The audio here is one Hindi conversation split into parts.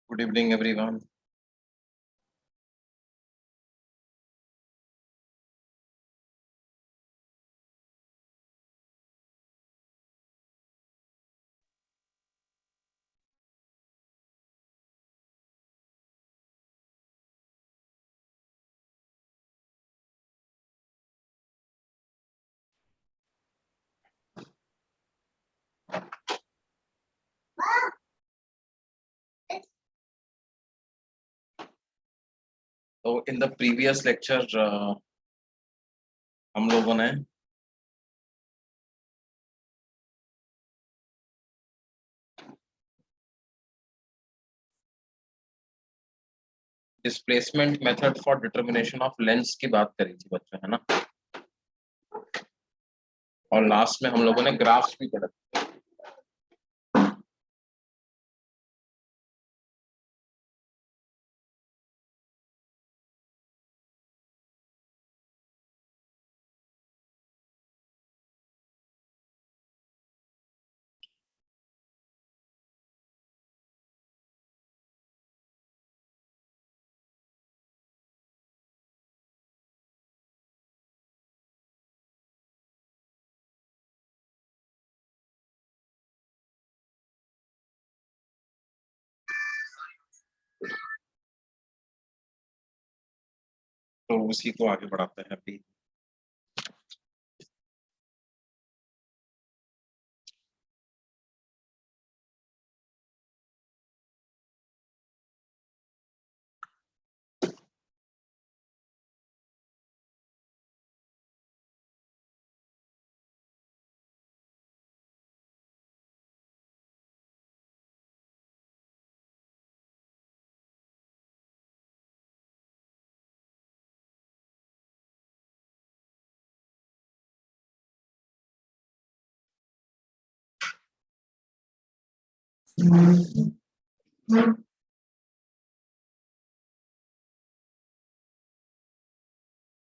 Good evening, everyone. So in the previous lecture, हम लोगों ने displacement method for determination of lens की बात करी थी बच्चों, है ना। और लास्ट में हम लोगों ने ग्राफ्स भी पढ़ा। तो उसी को आगे बढ़ाते हैं अभी।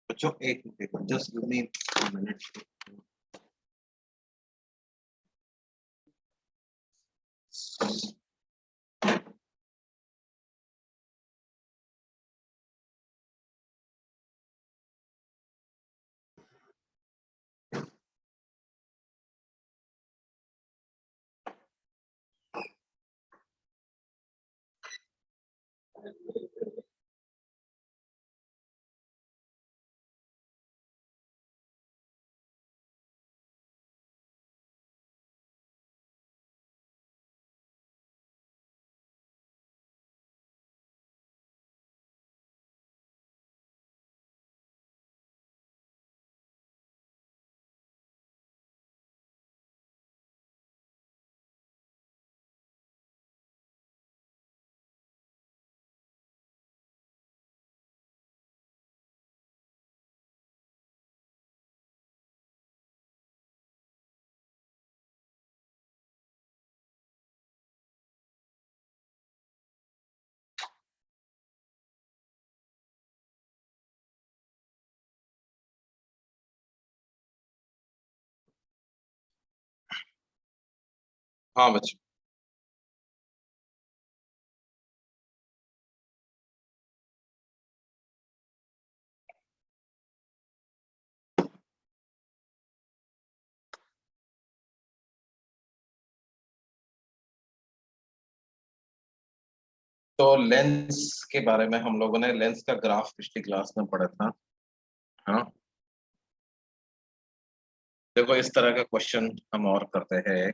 बच्चों एक minute, just give me minute. हाँ बच्चों, तो लेंस के बारे में हम लोगों ने लेंस का ग्राफ पिछली क्लास में पढ़ा था। हाँ, देखो इस तरह का क्वेश्चन हम और करते हैं।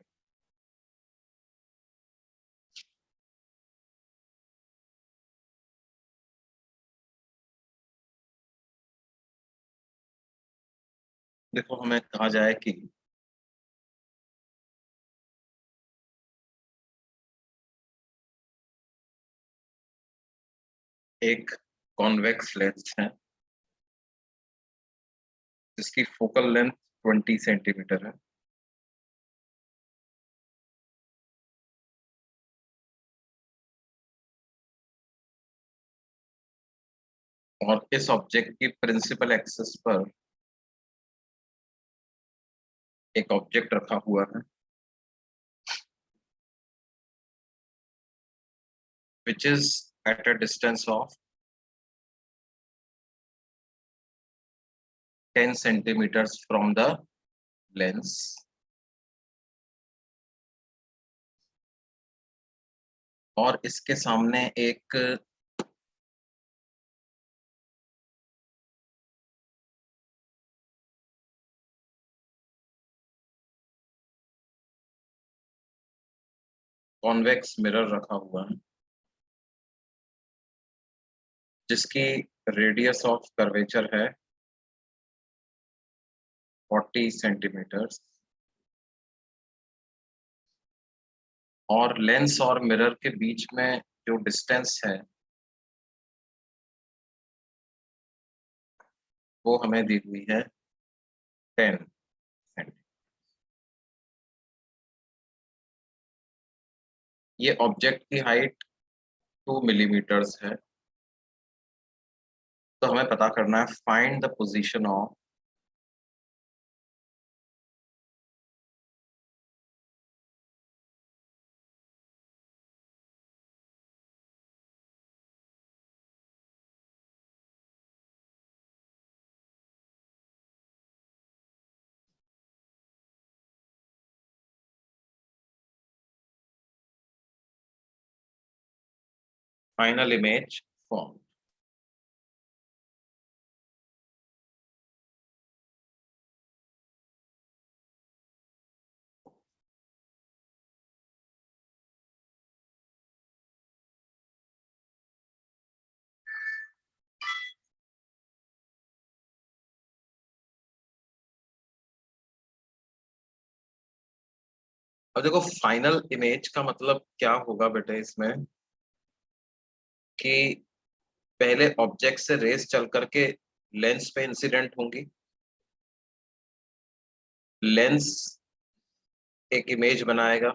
देखो हमें कहा जाए कि एक कॉन्वेक्स लेंस है जिसकी फोकल लेंथ 20 सेंटीमीटर है और इस ऑब्जेक्ट की प्रिंसिपल एक्सिस पर एक ऑब्जेक्ट रखा हुआ है which is at a distance of 10 centimeters from the lens, और इसके सामने एक कॉन्वेक्स मिरर रखा हुआ है जिसकी रेडियस ऑफ कर्वेचर है 40 सेंटीमीटर्स, और लेंस और मिरर के बीच में जो डिस्टेंस है वो हमें दी हुई है 10 सेंटीमीटर। ये ऑब्जेक्ट की हाइट 2 मिलीमीटर्स है, तो हमें पता करना है find the position of final image form. अब देखो फाइनल इमेज का मतलब क्या होगा बेटे इसमें, कि पहले ऑब्जेक्ट से रेस चल करके लेंस पे इंसिडेंट होंगी, लेंस एक इमेज बनाएगा,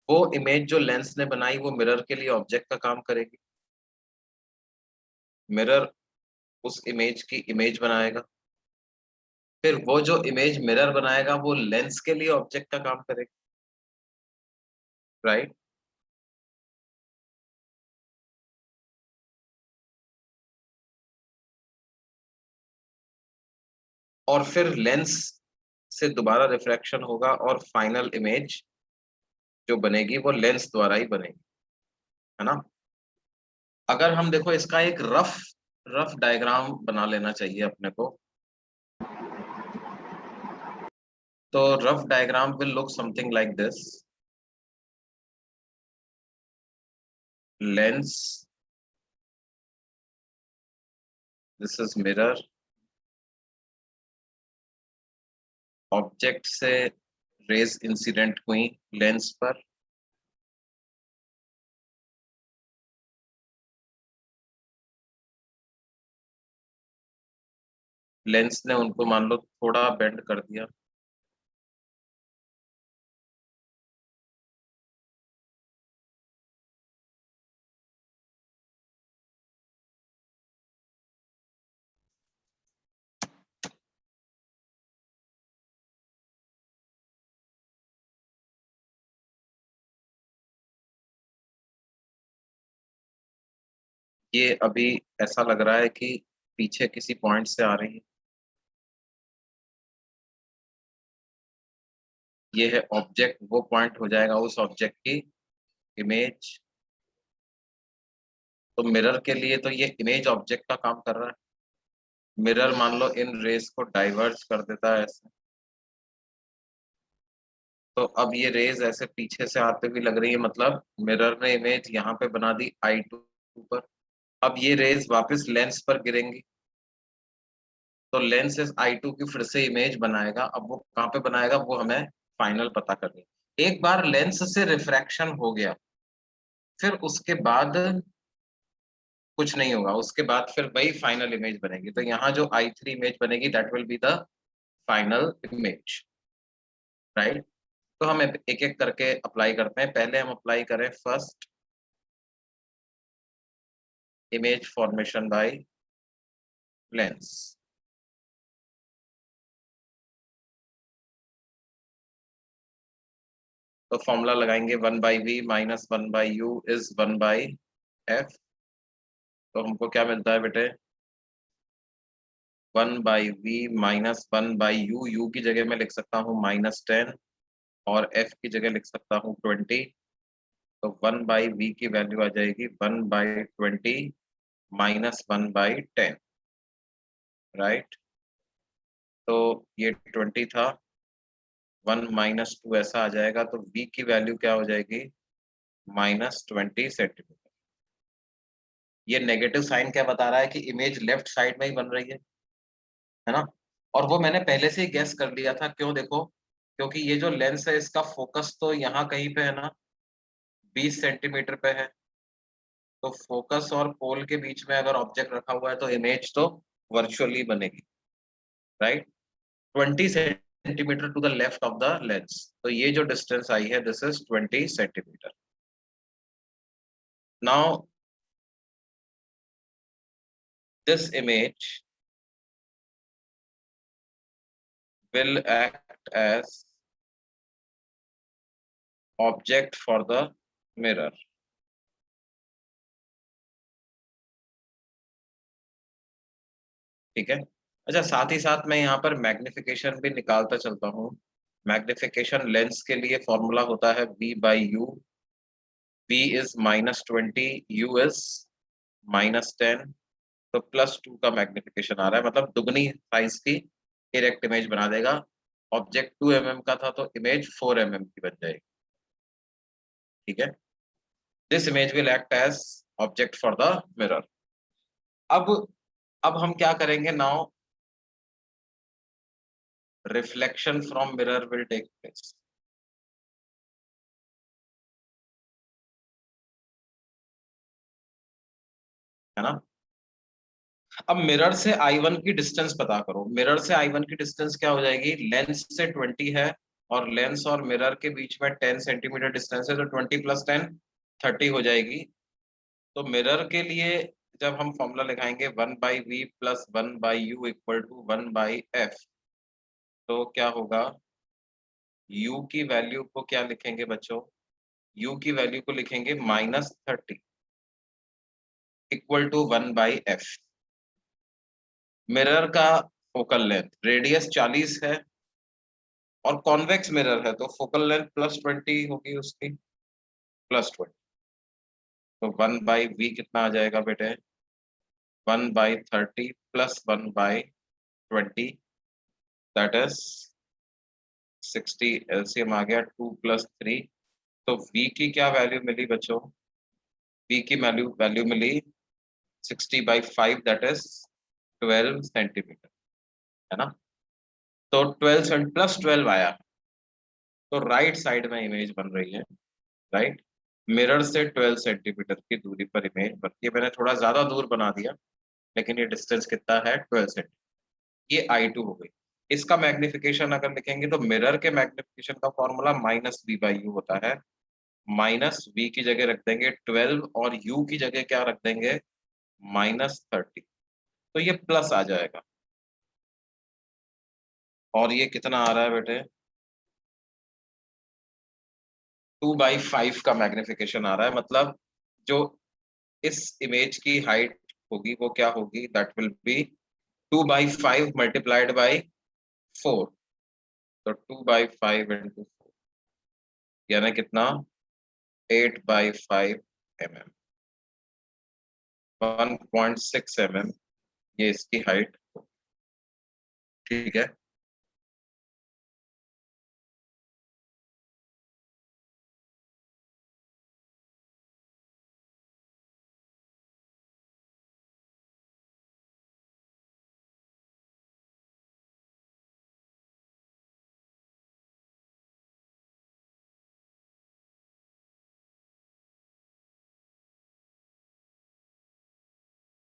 वो इमेज जो लेंस ने बनाई वो मिरर के लिए ऑब्जेक्ट का काम करेगी, मिरर उस इमेज की इमेज बनाएगा, फिर वो जो इमेज मिरर बनाएगा वो लेंस के लिए ऑब्जेक्ट का काम करेगा, राइट। और फिर लेंस से दोबारा रिफ्रैक्शन होगा और फाइनल इमेज जो बनेगी वो लेंस द्वारा ही बनेगी, है ना। अगर हम देखो इसका एक रफ रफ डायग्राम बना लेना चाहिए अपने को, तो rough diagram will look something like this. Lens, this is mirror, object से रेज इंसिडेंट हुई लेंस पर, लेंस ने उनको मान लो थोड़ा बेंड कर दिया, ये अभी ऐसा लग रहा है कि पीछे किसी पॉइंट से आ रही है, ये है ऑब्जेक्ट, वो पॉइंट हो जाएगा उस ऑब्जेक्ट की इमेज। तो मिरर के लिए तो ये इमेज ऑब्जेक्ट का काम कर रहा है, मिरर मान लो इन रेस को डाइवर्ज कर देता है ऐसे, तो अब ये रेज ऐसे पीछे से आते हुए लग रही है, मतलब मिरर ने इमेज यहाँ पे बना दी I2 पर। अब ये रेज वापस लेंस पर गिरेंगी, तो लेंस इस I2 की फिर से इमेज बनाएगा, अब वो कहाँ पे बनाएगा वो हमें फाइनल पता करनी है। एक बार लेंस से रिफ्रैक्शन हो गया फिर उसके बाद कुछ नहीं होगा, उसके बाद फिर वही फाइनल इमेज बनेगी, तो यहाँ जो I3 इमेज बनेगी that will be the final image, right. तो हम एक एक करके अप्लाई करते हैं, पहले हम अप्लाई करें first image formation by lens. तो फॉर्मूला लगाएंगे 1/v minus 1/u is 1/f। तो हमको क्या मिलता है बेटे, 1/v माइनस 1/u, u की जगह मैं लिख सकता हूँ -10 और f की जगह लिख सकता हूँ 20। तो 1/v की वैल्यू आ जाएगी 1/20 माइनस 1/10, राइट। तो ये 20 था, 1 - 2 ऐसा आ जाएगा, तो v की वैल्यू क्या हो जाएगी, -20 सेंटीमीटर। ये नेगेटिव साइन क्या बता रहा है कि इमेज लेफ्ट साइड में ही बन रही है ना। और वो मैंने पहले से ही गेस कर लिया था, क्यों देखो, क्योंकि ये जो लेंस है इसका फोकस तो यहाँ कहीं पे है ना, 20 सेंटीमीटर पे है। तो फोकस और पोल के बीच में अगर ऑब्जेक्ट रखा हुआ है तो इमेज तो वर्चुअली बनेगी, right. 20 centimetre to the left of the lens, तो ये जो डिस्टेंस आई है this is 20 centimetre. Now this image will act as object for the mirror। ठीक है। अच्छा, साथ ही साथ मैं यहाँ पर मैग्निफिकेशन भी निकालता चलता हूँ। मैग्निफिकेशन लेंस के लिए फॉर्मूला होता है v/u। v is -20, u is -10। तो +2 का मैग्निफिकेशन आ रहा है, मतलब दुगनी साइज की डायरेक्ट इमेज बना देगा। ऑब्जेक्ट 2 mm का था तो इमेज 4 mm की बन जाएगी। ठीक है। This image will act as object for the mirror. अब अब हम क्या करेंगे, now reflection from mirror will take place, है ना। अब मिरर से I1 की डिस्टेंस पता करो। मिरर से I1 की डिस्टेंस क्या हो जाएगी, लेंस से 20 है और लेंस और मिरर के बीच में 10 सेंटीमीटर डिस्टेंस है, तो 20 + 10 30 हो जाएगी। तो मिरर के लिए जब हम फॉर्मूला लिखाएंगे 1/v + 1/u = 1/f, तो क्या होगा, u की वैल्यू को क्या लिखेंगे बच्चों, u की वैल्यू को लिखेंगे -30 = 1/f। मिरर का फोकल लेंथ रेडियस 40 है और कॉन्वेक्स मिरर है, तो फोकल लेंथ +20 होगी उसकी, +20। तो 1/v कितना आ जाएगा बेटे, 1/30 + 1/20, दैट इज 60। एलसीएम आ गया 2 + 3। तो v की क्या वैल्यू मिली बच्चों, v की वैल्यू वैल्यू मिली 60/5, दैट इज 12 सेंटीमीटर, है ना। तो 12 +12 आया, तो राइट साइड में इमेज बन रही है, राइट। मिरर से 12 सेंटीमीटर की दूरी पर इमेज बनती है। मैंने थोड़ा ज्यादा दूर बना दिया, लेकिन ये डिस्टेंस कितना है, 12 सेंटीमीटर। ये I2 हो गई। इसका मैग्निफिकेशन अगर लिखेंगे तो मिरर के मैग्निफिकेशन का फॉर्मूला -v/u होता है। -v की जगह रख देंगे 12 और u की जगह क्या रख देंगे, -30। तो ये प्लस आ जाएगा। और ये कितना आ रहा है बेटे, 2/5 का मैग्निफिकेशन आ रहा है। मतलब जो इस इमेज की हाइट होगी वो क्या होगी, दैट विल बी 2/5 × 4। तो 2/5 × 4 यानी कितना, 8/5 mm, 1.6 mm ये इसकी हाइट। ठीक है।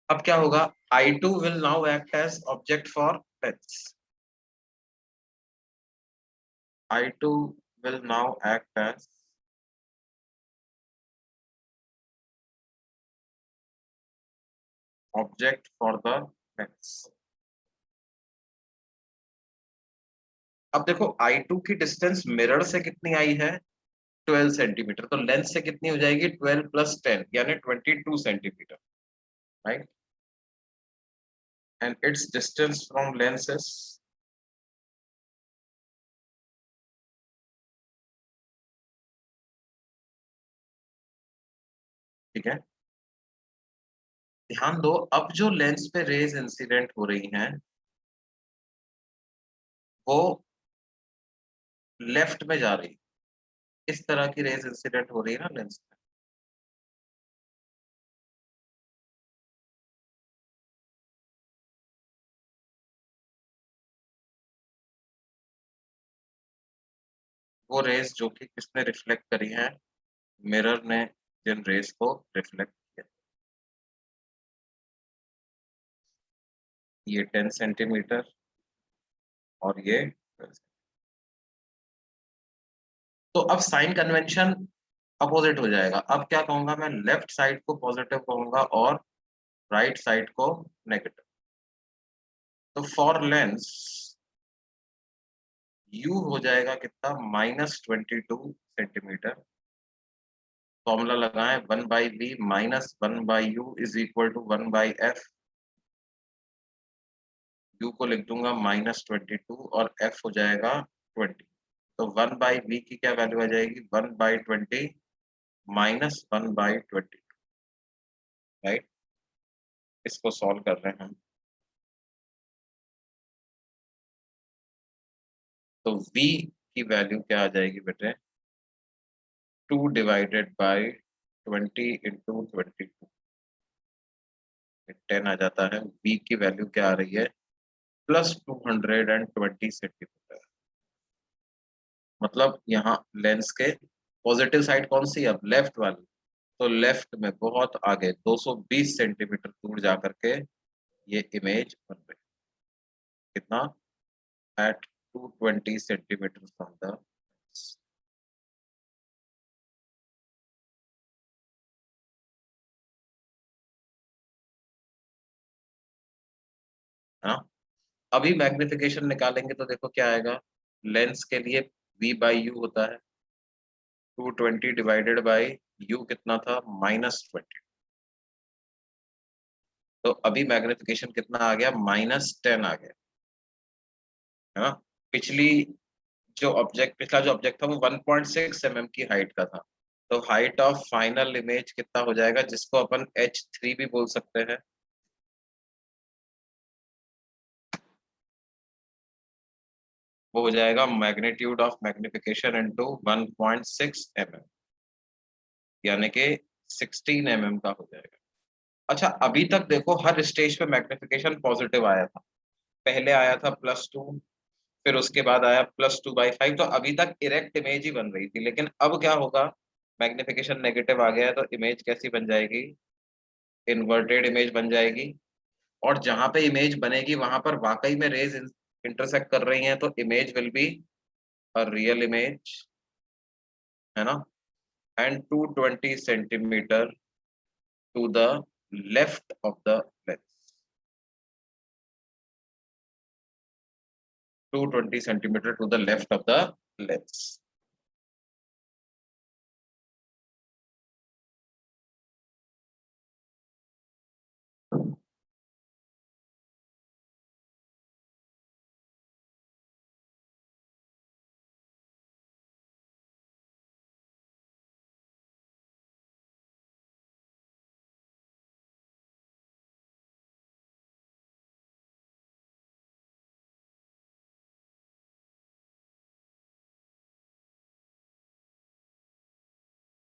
अब क्या होगा, I2 will now act as object for lens। I2 will now act as object for the lens. अब देखो I2 की डिस्टेंस मिरर से कितनी आई है, 12 सेंटीमीटर, तो लेंस से कितनी हो जाएगी, 12 प्लस 10 यानी 22 centimetre, right. And it's distance from lens is, ठीक है। ध्यान दो, अब जो लेंस पे रेज इंसिडेंट हो रही हैं वो लेफ्ट में जा रही है, इस तरह की रेज इंसिडेंट हो रही है ना लेंस पे। वो रेज जो कि किसने रिफ्लेक्ट करी है, मिरर ने जिन रेज को रिफ्लेक्ट किया, ये 10 सेंटीमीटर और ये 12। तो अब साइन कन्वेंशन अपोजिट हो जाएगा। अब क्या कहूंगा मैं, लेफ्ट साइड को पॉजिटिव कहूंगा और राइट साइड को नेगेटिव। तो फॉर लेंस यू हो जाएगा कितना, -22 सेंटीमीटर। फॉर्मूला लगाएं, 1/b -1/u is equal to 1/f। u को लिख दूंगा -22 और f हो जाएगा 20। तो 1/b की क्या वैल्यू आ जाएगी, 1/20 -1/20, राइट। इसको सॉल्व कर रहे हैं हम। तो v की वैल्यू क्या आ जाएगी बेटे, 2/20 इंटू 22, 10 आ जाता है। v की वैल्यू क्या आ रही है, +220 सेंटीमीटर। मतलब यहाँ लेंस के पॉजिटिव साइड कौन सी है, अब लेफ्ट वाली। तो लेफ्ट में बहुत आगे 220 सेंटीमीटर दूर जा करके ये इमेज बन रही है। कितना, एट 220 सेंटीमीटर फ्रॉम द, है ना। अभी मैग्निफिकेशन निकालेंगे तो देखो क्या आएगा, लेंस के लिए v/u होता है 220 डिवाइडेड बाई u कितना था, -20। तो अभी मैग्निफिकेशन कितना आ गया, -10 आ गया, है ना। पिछली पिछला जो ऑब्जेक्ट था वो 1.6 mm की हाइट का था। तो हाइट ऑफ फाइनल इमेज कितना हो जाएगा, जिसको अपन h3 भी बोल सकते हैं, वो हो जाएगा magnitude of magnification into 1.6 mm, यानी कि 16 mm का हो जाएगा। अच्छा, अभी तक देखो हर स्टेज पे मैग्निफिकेशन पॉजिटिव आया था। पहले आया था +2, फिर उसके बाद आया +2/5। तो अभी तक इरेक्ट इमेज ही बन रही थी, लेकिन अब क्या होगा, मैग्निफिकेशन नेगेटिव आ गया है तो इमेज कैसी बन जाएगी, इन्वर्टेड इमेज बन जाएगी। और जहां पे इमेज बनेगी वहां पर वाकई में रेज इंटरसेक्ट कर रही हैं, तो image will be a real image, है ना। And 220 centimetre to the left of the lens, 220 centimetre to the left of the lens.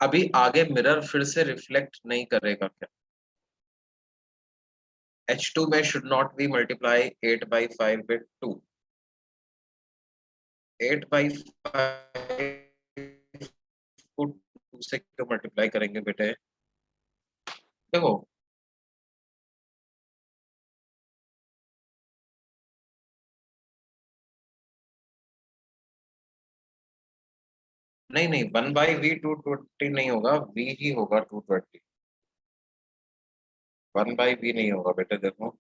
अभी आगे मिरर फिर से रिफ्लेक्ट नहीं करेगा क्या, H2 में should not be multiply 8/5 with 2, 8/5 को 2 से क्यों मल्टीप्लाई करेंगे बेटे, देखो। नहीं नहीं, 1/v 220 नहीं होगा, v ही होगा 220। 1/v नहीं होगा बेटे, देखो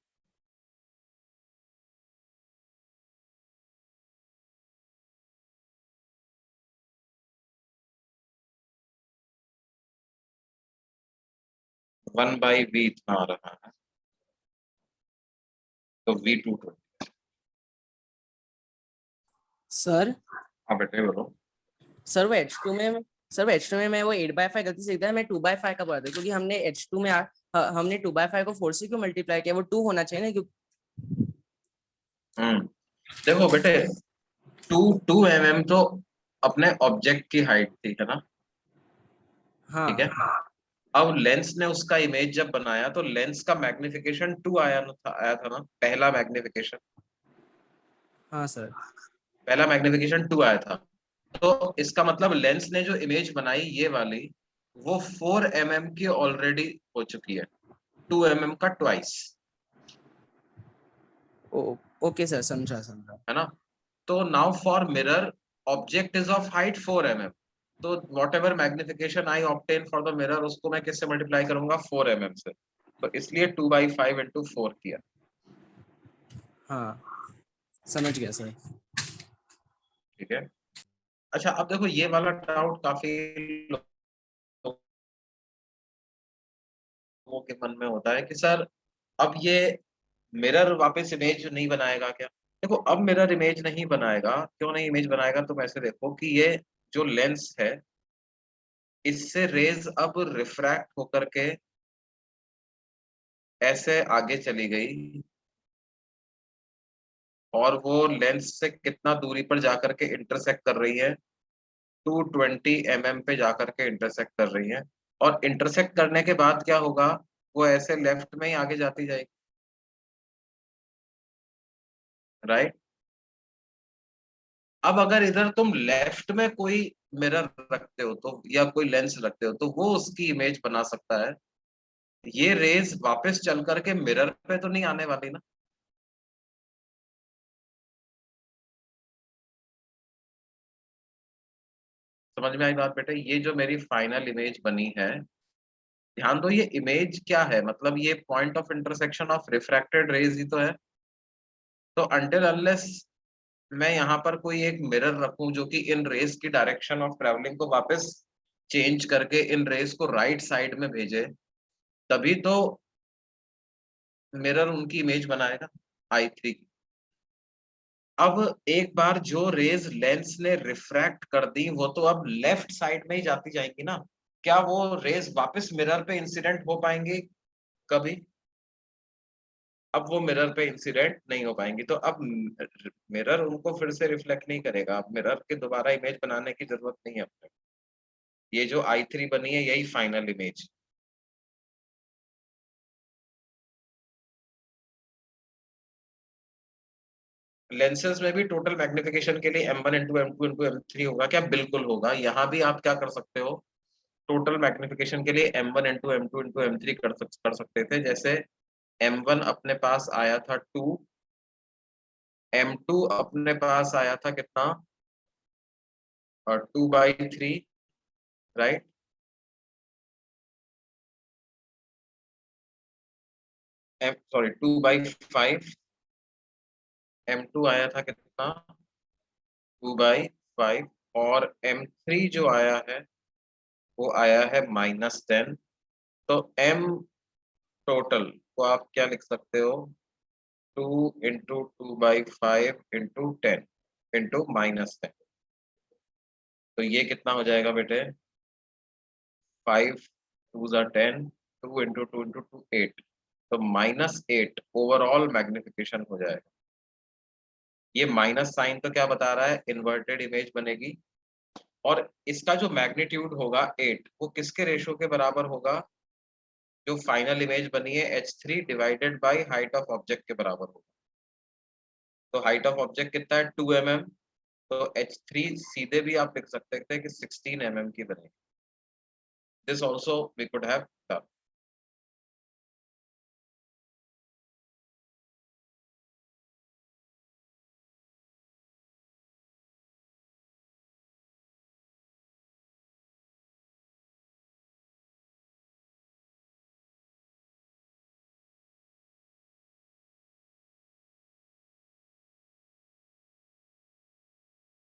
1/v इतना आ रहा है, तो v2। सर हाँ बेटे बोलो। सर वो H2 में सर वो H2 में मैं वो 8/5 गलती से लिख दिया, मैं 2/5 का पढ़ा था क्योंकि हमने H2 में हमने 2/5 को 4 से क्यों मल्टीप्लाई किया, वो 2 होना चाहिए ना क्योंकि। हम्म, देखो बेटे, 2 2 mm तो अपने ऑब्जेक्ट की हाइट थी, है ना? ठीक है। हाँ अब लेंस ने उसका इमेज जब बनाया तो लेंस का मैग्निफिकेशन 2 आया था ना, पहला मैग्निफिकेशन। हाँ सर। पहला मैग्निफिकेशन 2 आया था। तो इसका मतलब लेंस ने जो इमेज बनाई ये वाली, वो 4 mm की ऑलरेडी हो चुकी है, 2 mm का ट्वाइस, ओ ओके सर, समझा समझा। है ना? तो now for mirror, object is of height 4 mm, तो what ever magnification I obtain for the mirror, उसको मैं किससे मल्टीप्लाई करूंगा? 4 mm से। तो इसलिए 2/5 × 4 किया। हाँ समझ गया सर। ठीक है। अच्छा, अब देखो ये वाला डाउट काफी लोगों के मन में होता है कि सर, अब ये मिरर वापस इमेज नहीं बनाएगा क्या? देखो, अब मिरर इमेज नहीं बनाएगा। क्यों नहीं इमेज बनाएगा? तुम ऐसे देखो कि ये जो लेंस है, इससे रेज अब रिफ्रैक्ट होकर के ऐसे आगे चली गई, और वो लेंस से कितना दूरी पर जाकर के इंटरसेक्ट कर रही है? 220 mm पे जाकर के इंटरसेक्ट कर रही है। और इंटरसेक्ट करने के बाद क्या होगा? वो ऐसे लेफ्ट में ही आगे जाती जाएगी, राइट? अब अगर इधर तुम लेफ्ट में कोई मिरर रखते हो तो, या कोई लेंस रखते हो, तो वो उसकी इमेज बना सकता है। ये रेज वापस चल करके मिरर पे तो नहीं आने वाली ना। समझ में आई बात बेटे? ये जो मेरी फाइनल इमेज बनी है, ध्यान दो, ये इमेज क्या है? मतलब ये point of intersection of refracted rays ही तो है। तो अनटिल अनलेस मैं यहाँ पर कोई एक मिरर रखूं जो कि इन रेस की डायरेक्शन ऑफ ट्रेवलिंग को वापस चेंज करके इन रेस को राइट साइड में भेजे, तभी तो मिरर उनकी इमेज बनाएगा, I3 की। अब एक बार जो रेज लेंस ने रिफ्रैक्ट कर दी, वो तो अब लेफ्ट साइड में ही जाती जाएंगी ना। क्या वो रेज वापस मिरर पे इंसिडेंट हो पाएंगी कभी? अब वो मिरर पे इंसिडेंट नहीं हो पाएंगी, तो अब मिरर उनको फिर से रिफ्लेक्ट नहीं करेगा। अब मिरर के दोबारा इमेज बनाने की जरूरत नहीं है अपने। ये जो I3 बनी है, यही फाइनल इमेज। लेंसेज में भी टोटल मैग्निफिकेशन के लिए M1 × M2 × M3 होगा क्या? बिल्कुल होगा। यहाँ भी आप क्या कर सकते हो? टोटल मैग्निफिकेशन के लिए M1 × M2 × M3 कर सकते थे। जैसे M1 अपने पास आया था 2, M2 अपने पास आया था कितना? और 2/3, राइट? सॉरी, 2/5। M2 आया था कितना? 2/5। और M3 जो आया है, वो आया है -10। तो M टोटल को आप क्या लिख सकते हो? 2 × 2/5 × 10 × तो ये कितना हो जाएगा बेटे? 5 2 × 10, 2 × 2 × 2 8। तो -8 ओवरऑल मैग्निफिकेशन हो जाएगा। ये माइनस साइन तो क्या बता रहा है? इन्वर्टेड इमेज बनेगी। और इसका जो मैग्नीट्यूड होगा 8, वो किसके रेशो के बराबर होगा? जो फाइनल इमेज बनी है H3 divided by height of object के बराबर होगा। तो हाइट ऑफ ऑब्जेक्ट कितना है? 2 mm। तो H3 सीधे भी आप लिख सकते थे कि 16 mm की बनेगी। This also we could have done.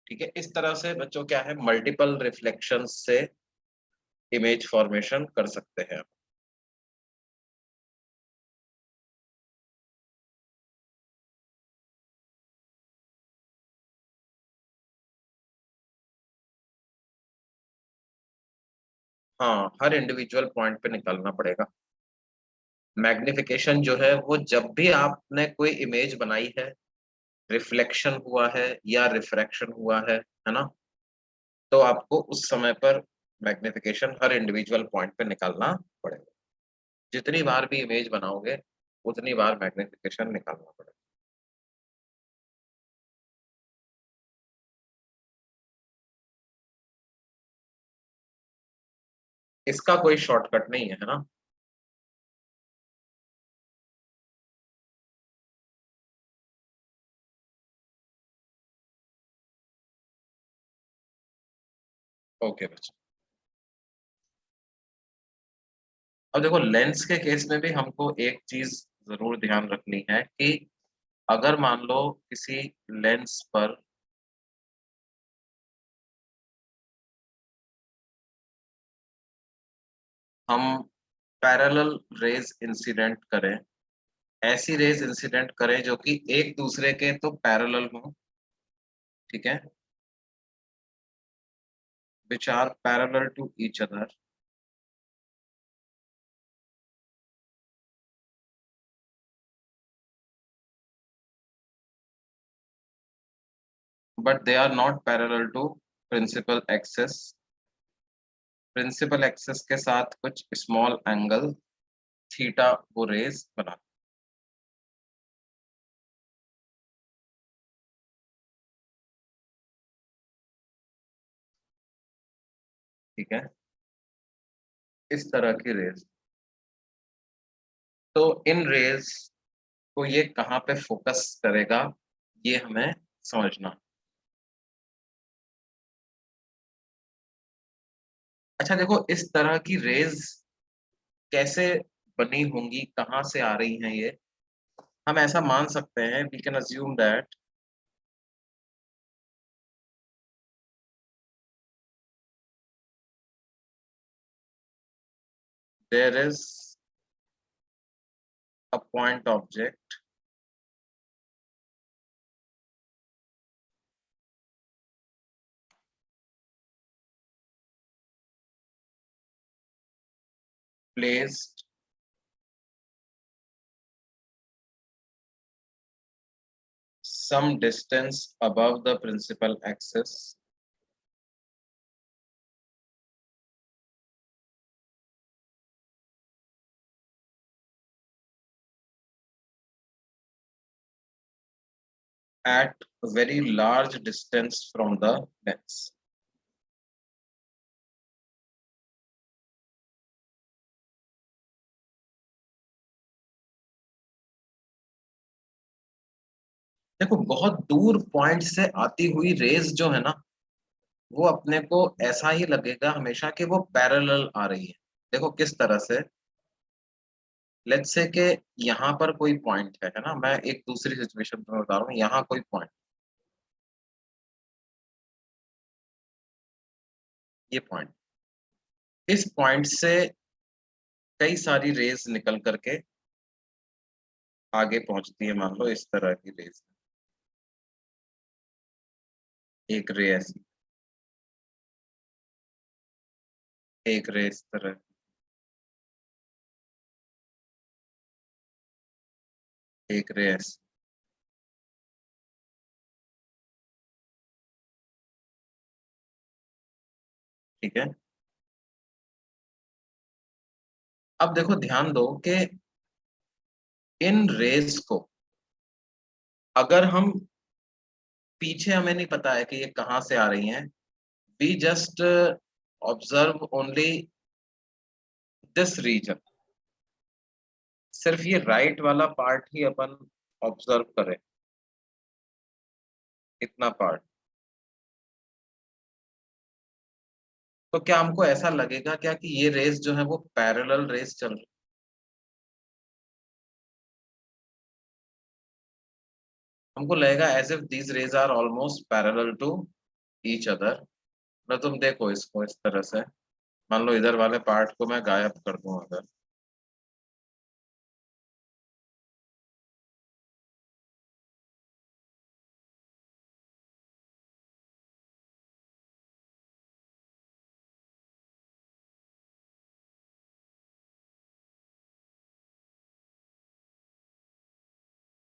ठीक है, इस तरह से बच्चों क्या है, मल्टीपल रिफ्लेक्शन से इमेज फॉर्मेशन कर सकते हैं। हाँ, हर इंडिविजुअल पॉइंट पे निकालना पड़ेगा। मैग्निफिकेशन जो है वो जब भी आपने कोई इमेज बनाई है, रिफ्लेक्शन हुआ है या रिफ्रैक्शन हुआ है ना, तो आपको उस समय पर मैग्निफिकेशन हर इंडिविजुअल पॉइंट पे निकालना पड़ेगा। जितनी बार भी इमेज बनाओगे उतनी बार मैग्निफिकेशन निकालना पड़ेगा। इसका कोई शॉर्टकट नहीं है ना। ओके बच्चों, अब देखो लेंस के केस में भी हमको एक चीज जरूर ध्यान रखनी है कि अगर मान लो किसी लेंस पर हम पैरेलल रेज इंसिडेंट करें, ऐसी रेज इंसिडेंट करें जो कि एक दूसरे के तो पैरेलल हो, ठीक है, which are parallel to each other, but they are not parallel to principal axis। Principal axis के साथ कुछ स्मॉल एंगल थीटा वो रेज बना, ठीक है, इस तरह की रेज। तो इन रेज को ये कहाँ पे फोकस करेगा, ये हमें समझना। अच्छा देखो, इस तरह की रेज कैसे बनी होंगी, कहाँ से आ रही हैं ये, हम ऐसा मान सकते हैं, we can assume that there is a point object placed some distance above the principal axis at a very large distance from the lens। देखो बहुत दूर पॉइंट से आती हुई रेज जो है ना, वो अपने को ऐसा ही लगेगा हमेशा कि वो पैरेलल आ रही है। देखो किस तरह से, लेट्स से कि यहाँ पर कोई पॉइंट है ना, मैं एक दूसरी सिचुएशन में बता रहा हूँ, यहाँ कोई पॉइंट, ये पॉइंट, इस पॉइंट से कई सारी रेज निकल करके आगे पहुंचती है, मान लो इस तरह की रेज, एक रे ऐसी, एक रे इस तरह, एक रे ऐसी, ठीक है। अब देखो ध्यान दो कि इन रेज को अगर हम पीछे, हमें नहीं पता है कि ये कहाँ से आ रही हैं, we just observe only this region, सिर्फ ये राइट वाला पार्ट ही अपन ऑब्जर्व करें, इतना पार्ट, तो क्या हमको ऐसा लगेगा क्या कि ये रेस जो है वो पैरेलल रेस चल रही, हमको लगेगा as if these rays are almost parallel to each other. ना तुम देखो इसको इस तरह से, मान लो इधर वाले पार्ट को मैं गायब कर दूं अगर,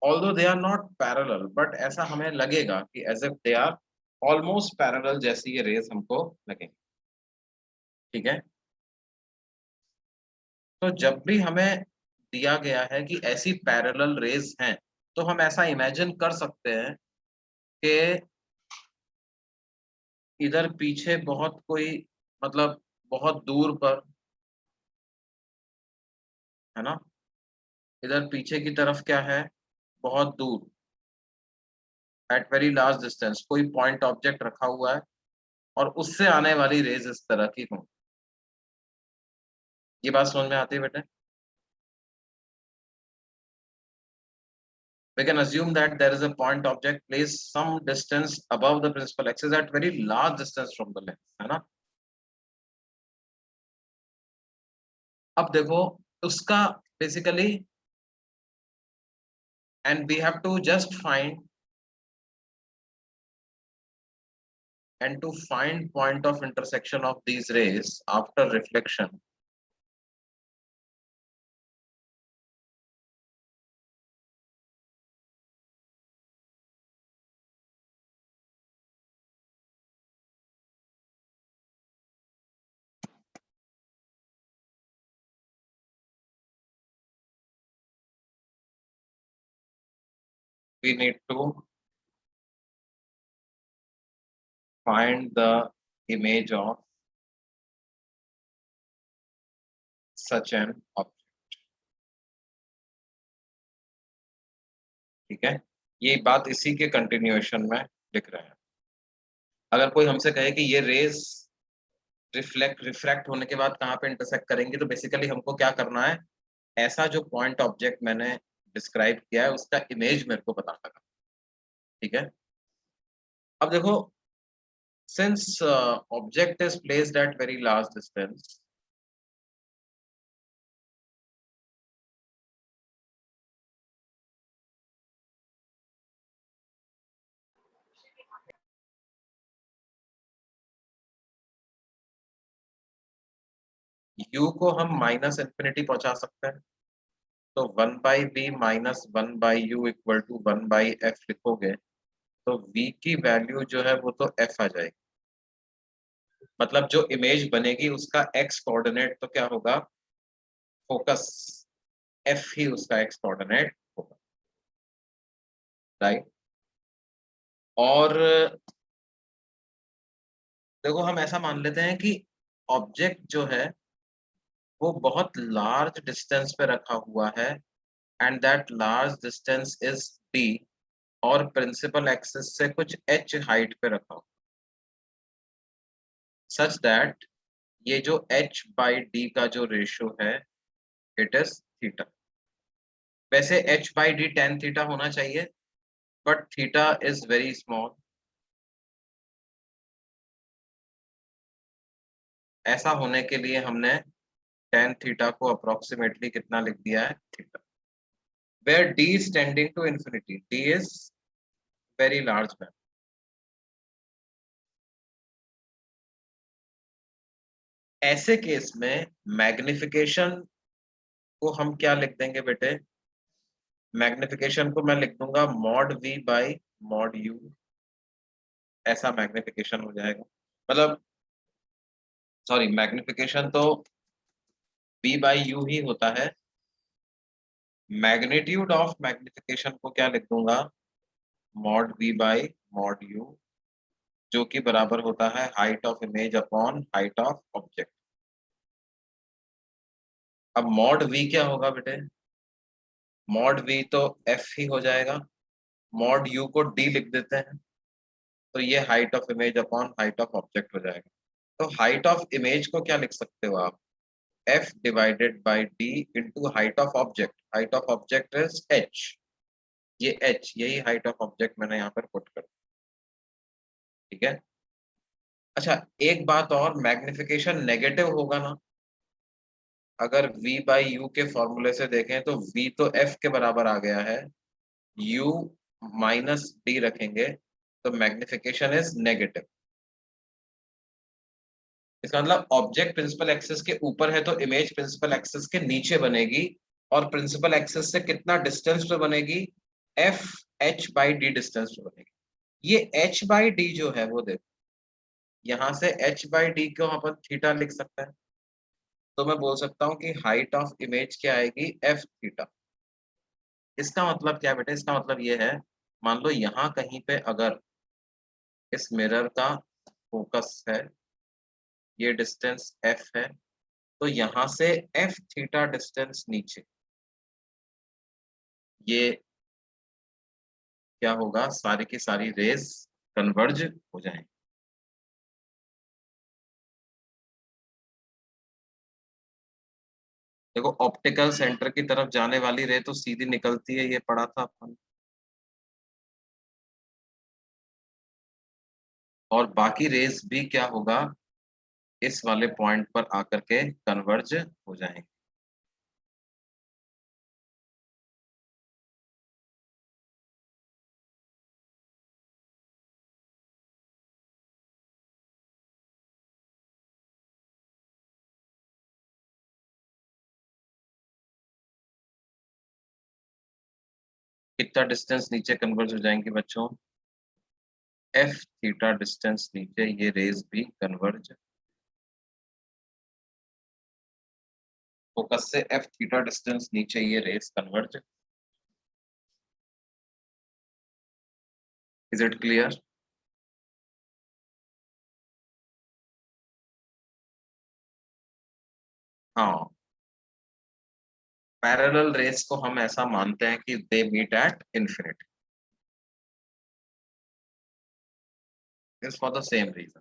although they are not parallel, but ऐसा हमें लगेगा कि as if they are almost parallel, जैसी ये रेस हमको लगेंगे। ठीक है, तो जब भी हमें दिया गया है कि ऐसी पैरेलल रेस हैं, तो हम ऐसा इमेजिन कर सकते हैं कि इधर पीछे बहुत कोई, मतलब बहुत दूर पर, है ना, इधर पीछे की तरफ क्या है, बहुत दूर, एट वेरी लार्ज डिस्टेंस कोई पॉइंट ऑब्जेक्ट रखा हुआ है और उससे आने वाली रेज इस तरह की हो। ये बात समझ में आती है बेटे? We can assume that there is a point object placed some distance above the principal axis at very large distance from the lens, है ना। अब देखो उसका basically, and we have to just find, and to find point of intersection of these rays after reflection, we need to find the image of such an object। ठीक है, ये बात इसी के कंटिन्यूएशन में लिख रहे हैं। अगर कोई हमसे कहे कि ये रेस रिफ्रैक्ट होने के बाद कहाँ पे इंटरसेक्ट करेंगे, तो बेसिकली हमको क्या करना है, ऐसा जो पॉइंट ऑब्जेक्ट मैंने डिस्क्राइब किया है उसका इमेज मेरे को बताना लगा। ठीक है, अब देखो, since object is placed at very large distance, u को हम माइनस इंफिनिटी पहुंचा सकते हैं, तो 1/b minus 1/u equal to 1/f लिखोगे, तो v की वैल्यू जो है वो तो f आ जाएगी। मतलब जो इमेज बनेगी उसका x कोऑर्डिनेट तो क्या होगा, फोकस, f ही उसका x कोऑर्डिनेट होगा, राइट। और देखो हम ऐसा मान लेते हैं कि ऑब्जेक्ट जो है वो बहुत लार्ज डिस्टेंस पे रखा हुआ है, and that large distance is d, और प्रिंसिपल एक्सिस से कुछ h हाइट पे रखा हुआ, सच दैट ये जो h/d का जो रेशियो है इट इज थीटा। वैसे h/d tan थीटा होना चाहिए, but theta is very small. ऐसा होने के लिए हमने tan थीटा को अप्रोक्सीमेटली कितना लिख दिया है, theta, where d is tending to infinity, d is very large value। ऐसे केस में मैग्निफिकेशन को हम क्या लिख देंगे बेटे, मैग्निफिकेशन को मैं लिख दूंगा mod v by mod u, ऐसा मैग्निफिकेशन हो जाएगा। मतलब सॉरी, मैग्निफिकेशन तो v बाई u ही होता है, मैग्नीट्यूड ऑफ मैग्निफिकेशन को क्या लिख दूंगा, mod v by mod u, जो कि बराबर होता है height of image upon height of object. अब मॉड v क्या होगा बेटे, मॉड v तो f ही हो जाएगा, मॉड u को d लिख देते हैं, तो ये height of image upon height of object हो जाएगा। तो हाइट ऑफ इमेज को क्या लिख सकते हो आप, f divided by d into height of object, height of object is h, ये h, यही हाइट ऑफ ऑब्जेक्ट मैंने यहाँ पर पुट कर, ठीक है। अच्छा, एक बात और, मैग्निफिकेशन नेगेटिव होगा ना। अगर v बाई यू के फॉर्मूले से देखें तो v तो f के बराबर आ गया है, u माइनस d रखेंगे तो मैग्निफिकेशन इज नेगेटिव। इसका मतलब ऑब्जेक्ट प्रिंसिपल एक्सिस के ऊपर है तो इमेज प्रिंसिपल एक्सिस के नीचे बनेगी, और प्रिंसिपल एक्सिस से कितना डिस्टेंस पे बनेगी, F H by D distance पे बनेगी। ये एच बाई डी जो है वो देखो, यहाँ से एच बाई डी को अपन थीटा लिख सकते हैं, तो मैं बोल सकता हूँ कि हाइट ऑफ इमेज क्या आएगी, एफ थीटा। इसका मतलब क्या बेटा, इसका मतलब ये है, मान लो यहाँ कहीं पे अगर इस मिरर का फोकस है, ये डिस्टेंस एफ है, तो यहाँ से एफ थीटा डिस्टेंस नीचे, ये क्या होगा, सारी की सारी रेज कन्वर्ज हो जाएंगी। देखो ऑप्टिकल सेंटर की तरफ जाने वाली रे तो सीधी निकलती है, ये पढ़ा था अपन। और बाकी रेज भी क्या होगा, इस वाले पॉइंट पर आकर के कन्वर्ज हो जाएंगे। कितना डिस्टेंस नीचे कन्वर्ज हो जाएंगे बच्चों, एफ थीटा डिस्टेंस नीचे ये रेज भी कन्वर्ज, फोकस से एफ थीटा डिस्टेंस नीचे ये rays converge. Is it clear? हाँ, पैरेलल रेस को हम ऐसा मानते हैं कि they meet at infinity, is for the same reason.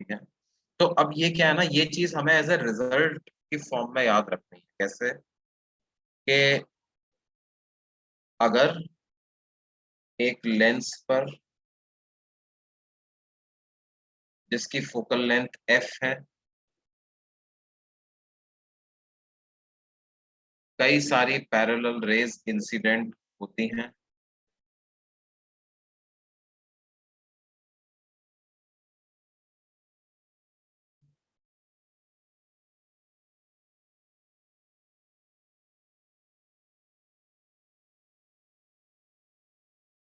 ठीक है, तो अब ये क्या है ना, ये चीज हमें एज ए रिजल्ट की फॉर्म में याद रखनी है। कैसे कि अगर एक लेंस पर जिसकी फोकल लेंथ एफ है, कई सारी पैरेलल रेज इंसिडेंट होती हैं,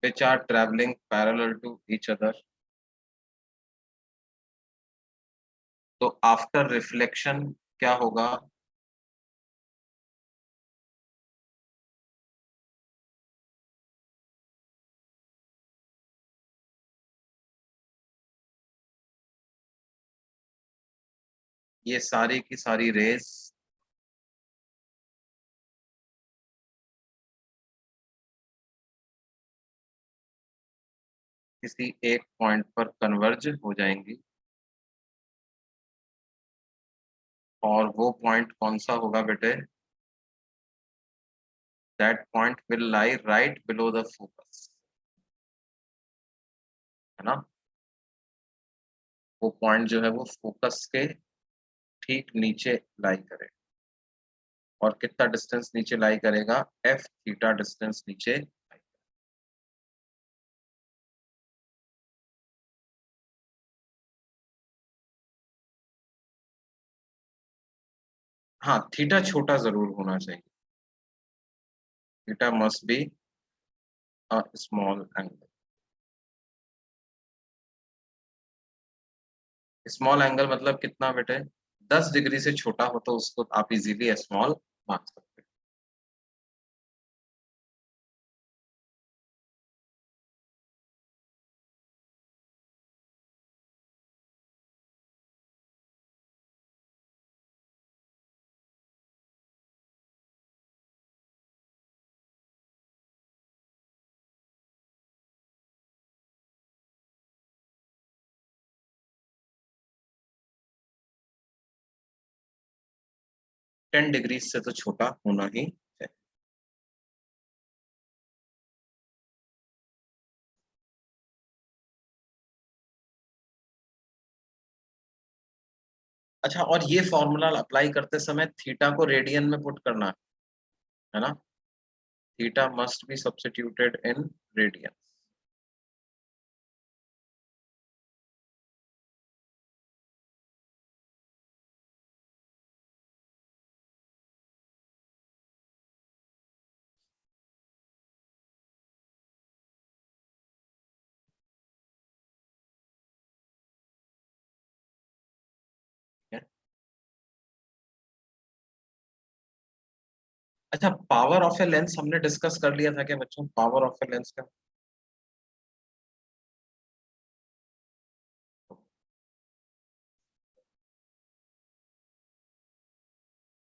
which are traveling parallel to each other, तो आफ्टर रिफ्लेक्शन क्या होगा, ये सारी की सारी रेज किसी एक पॉइंट पर कन्वर्ज हो जाएंगी, और वो पॉइंट कौन सा होगा बेटे, that point will lie right below the focus, है ना। वो पॉइंट जो है वो फोकस के ठीक नीचे लाई करे, और कितना डिस्टेंस नीचे लाई करेगा, एफ थीटा डिस्टेंस नीचे लाई। हाँ, थीटा छोटा जरूर होना चाहिए, theta must be a small angle. Small angle मतलब कितना बेटे, 10 डिग्री से छोटा हो तो उसको आप इजीली स्मॉल मान सकते हैं। टेन डिग्री से तो छोटा होना ही है। अच्छा, और ये फॉर्मूला अप्लाई करते समय थीटा को रेडियन में पुट करना है ना? Theta must be substituted in radian. अच्छा, पावर ऑफ ए लेंस हमने डिस्कस कर लिया था क्या बच्चों? पावर ऑफ ए लेंस का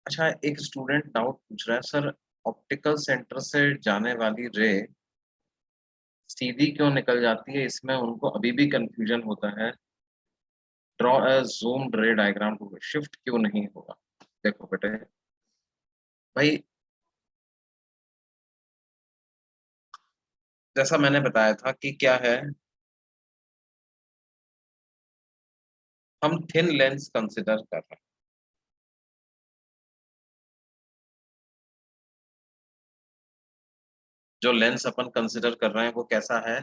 अच्छा, एक स्टूडेंट डाउट पूछ रहा है, सर ऑप्टिकल सेंटर से जाने वाली रे सीधी क्यों निकल जाती है? इसमें उनको अभी भी कंफ्यूजन होता है। ड्रॉ अ ज़ूम्ड रे डायग्राम टू शिफ्ट क्यों नहीं होगा? देखो बेटे भाई, जैसा मैंने बताया था कि क्या है, हम थिन लेंस कंसिडर कर रहे हैं। जो लेंस अपन कंसिडर कर रहे हैं वो कैसा है?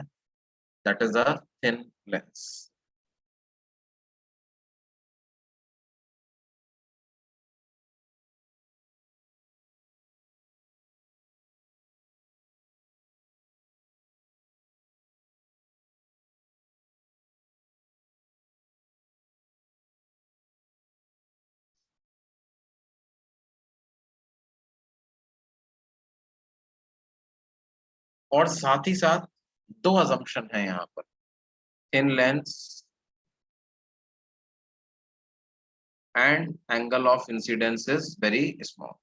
That is a thin lens. और साथ ही साथ दो अजम्पशन है यहाँ पर। Thin lens and angle of incidence is very small.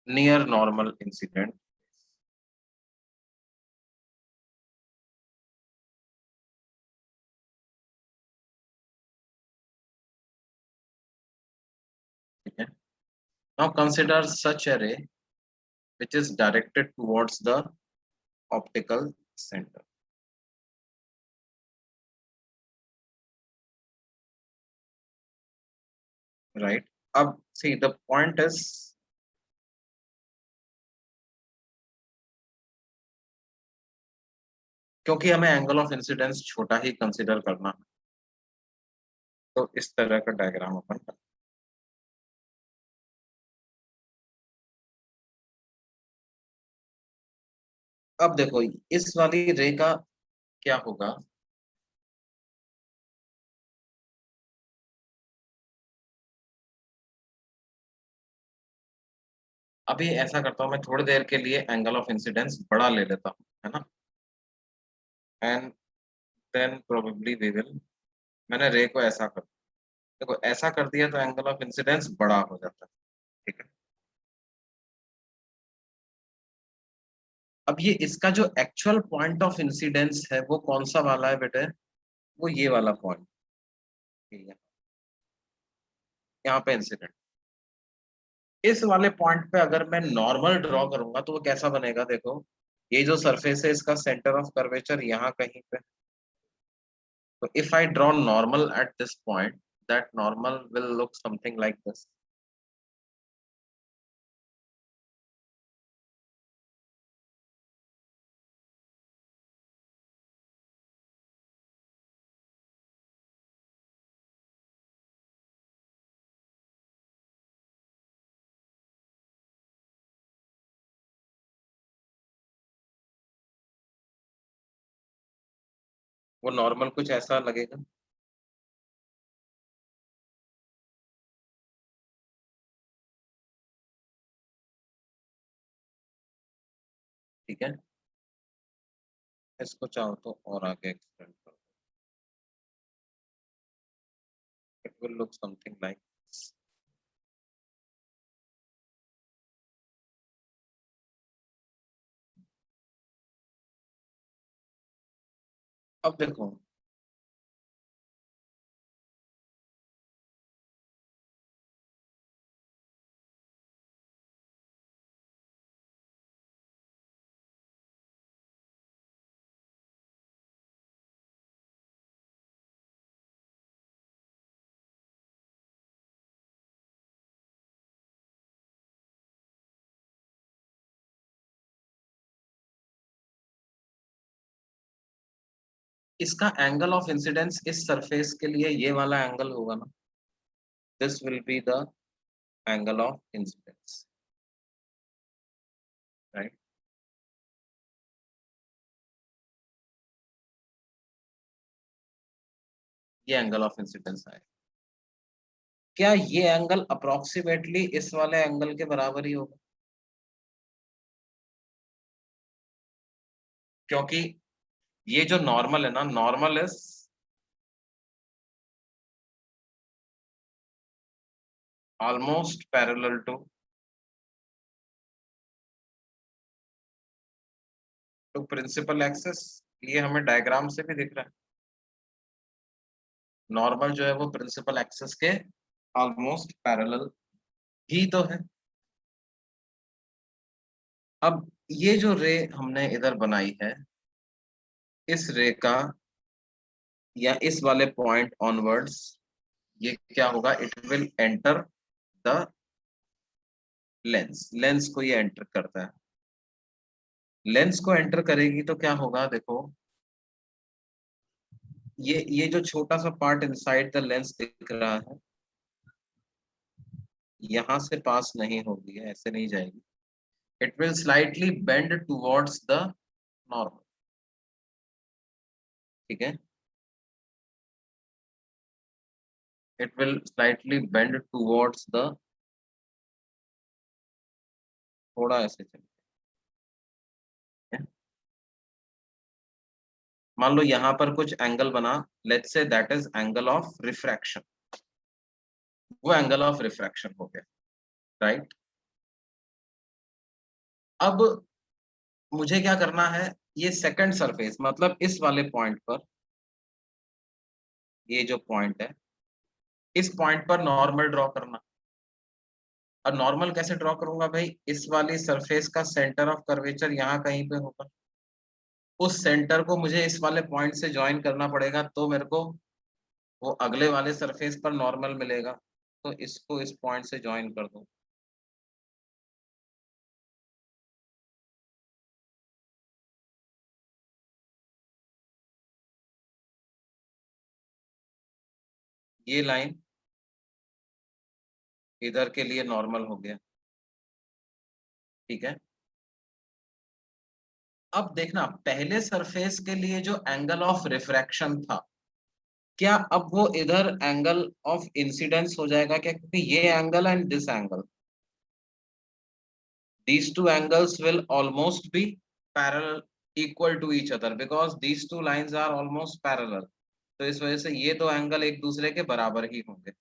Near normal incident. ठीक है, now consider such a ray which is directed towards the optical center, right? अब see the point is, क्योंकि हमें एंगल ऑफ इंसिडेंस छोटा ही कंसिडर करना है, तो इस तरह का डायग्राम अपन कर। अब देखो इस वाली रे का क्या होगा? अभी ऐसा करता हूँ मैं, थोड़ी देर के लिए एंगल ऑफ इंसिडेंस बड़ा ले लेता हूँ, है ना? And then probably we will, मैंने रे को ऐसा कर, देखो ऐसा कर दिया तो एंगल ऑफ इंसिडेंस बड़ा हो जाता है। ठीक है, अब ये इसका जो एक्चुअल पॉइंट ऑफ इंसिडेंस है वो कौन सा वाला है बेटे? वो ये वाला पॉइंट। ठीक है, यहाँ पे इंसिडेंट, इस वाले पॉइंट पे अगर मैं नॉर्मल ड्रॉ करूंगा तो वो कैसा बनेगा? देखो ये जो सरफेस है इसका सेंटर ऑफ कर्वेचर यहाँ कहीं पे, तो if I draw normal at this point, that normal will look something like this. वो नॉर्मल कुछ ऐसा लगेगा। ठीक है, इसको चाहो तो और आगे एक्सटेंड करो, it will look something like. अब देखो इसका एंगल ऑफ इंसिडेंस इस सरफेस के लिए ये वाला एंगल होगा ना, this will be the angle of incidence, right. ये एंगल ऑफ इंसिडेंस है। क्या ये एंगल अप्रोक्सीमेटली इस वाले एंगल के बराबर ही होगा? क्योंकि ये जो नॉर्मल है ना, normal is almost parallel to principal axis. ये हमें डायग्राम से भी दिख रहा है, नॉर्मल जो है वो प्रिंसिपल एक्सिस के ऑलमोस्ट पैरेलल ही तो है। अब ये जो रे हमने इधर बनाई है, इस रे का या इस वाले पॉइंट ऑनवर्ड्स ये क्या होगा, it will enter the lens. Lens को ये एंटर करता है, लेंस को एंटर करेगी तो क्या होगा, देखो ये जो छोटा सा पार्ट इनसाइड द लेंस दिख रहा है, यहां से पास नहीं होगी, ऐसे नहीं जाएगी, it will slightly bend towards the normal, ठीक है, it will slightly bend towards the, थोड़ा ऐसे चलिए, मान लो यहाँ पर कुछ एंगल बना, let's say that is angle of refraction, वो एंगल ऑफ रिफ्रैक्शन हो गया, राइट। अब मुझे क्या करना है, ये सेकंड सरफेस मतलब इस वाले पॉइंट पर, ये जो पॉइंट है इस पॉइंट पर नॉर्मल ड्रॉ करना। और नॉर्मल कैसे ड्रॉ करूंगा भाई, इस वाली सरफेस का सेंटर ऑफ कर्वेचर यहाँ कहीं पे होगा, उस सेंटर को मुझे इस वाले पॉइंट से ज्वाइन करना पड़ेगा, तो मेरे को वो अगले वाले सरफेस पर नॉर्मल मिलेगा, तो इसको इस पॉइंट से ज्वाइन कर दो। ये लाइन इधर के लिए नॉर्मल हो गया, ठीक है। अब देखना, पहले सरफेस के लिए जो एंगल ऑफ रिफ्रैक्शन था, क्या अब वो इधर एंगल ऑफ इंसिडेंस हो जाएगा क्या, क्योंकि ये angle and this angle, these two angles will almost be parallel, equal to each other because these two lines are almost parallel, तो इस वजह से ये दो एंगल एक दूसरे के बराबर ही होंगे।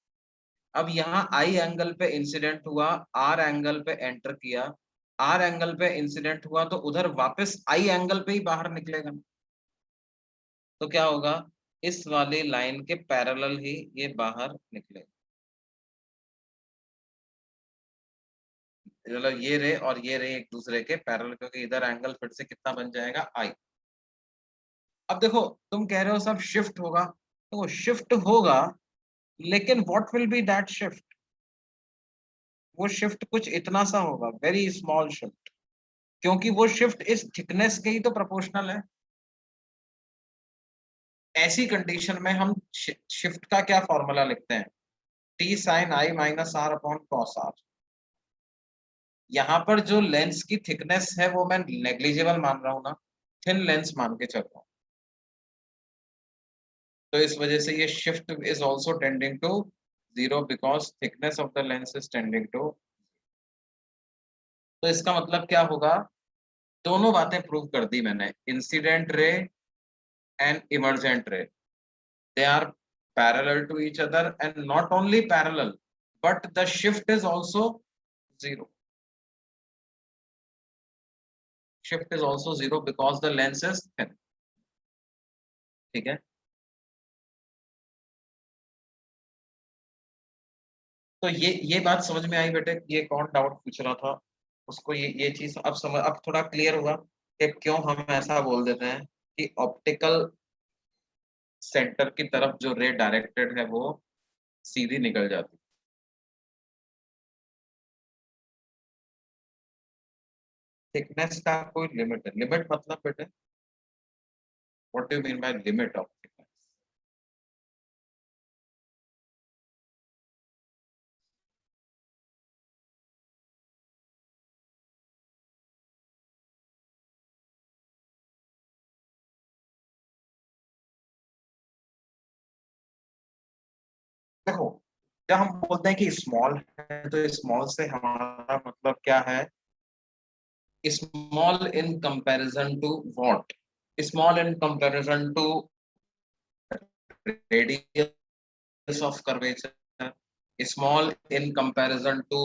अब यहाँ आई एंगल पे इंसिडेंट हुआ, आर एंगल पे एंटर किया, आर एंगल पे इंसिडेंट हुआ, तो उधर वापस आई एंगल पे ही बाहर निकलेगा, तो क्या होगा, इस वाली लाइन के पैरेलल ही ये बाहर निकलेगा, मतलब ये रे और ये रे एक दूसरे के पैरेलल, क्योंकि इधर एंगल फिर से कितना बन जाएगा, आई। अब देखो, तुम कह रहे हो सब शिफ्ट होगा, तो शिफ्ट होगा, लेकिन what will be that shift, वो शिफ्ट कुछ इतना सा होगा, वेरी स्मॉल शिफ्ट, क्योंकि वो शिफ्ट इस थिकनेस के ही तो प्रोपोर्शनल है। ऐसी कंडीशन में हम शिफ्ट का क्या फॉर्मूला लिखते हैं, T sine I minus R upon cos R. यहाँ पर जो लेंस की थिकनेस है वो मैं नेग्लिजिबल मान रहा हूँ ना, थिन लेंस मान के चल रहा हूँ, तो इस वजह से ये shift is also tending to zero because thickness of the lens is tending to. तो इसका मतलब क्या होगा, दोनों बातें प्रूव कर दी मैंने, इंसिडेंट रे एंड इमर्जेंट रे, they are parallel to each other, and not only parallel but the shift is also zero, shift is also zero because the lens is thin, ठीक है। तो ये बात समझ में आई बेटे, ये कौन डाउट पूछ रहा था उसको, ये चीज अब समझ, अब थोड़ा क्लियर हुआ कि क्यों हम ऐसा बोल देते हैं कि ऑप्टिकल सेंटर की तरफ जो रे डायरेक्टेड है वो सीधी निकल जाती है। थिकनेस का कोई लिमिट है, लिमिट मतलब बेटे what do you mean by limit of thickness? देखो, जब हम बोलते हैं कि स्मॉल है तो स्मॉल से हमारा मतलब क्या है? Small in comparison to what? Small in comparison to radius of curvature, small in comparison to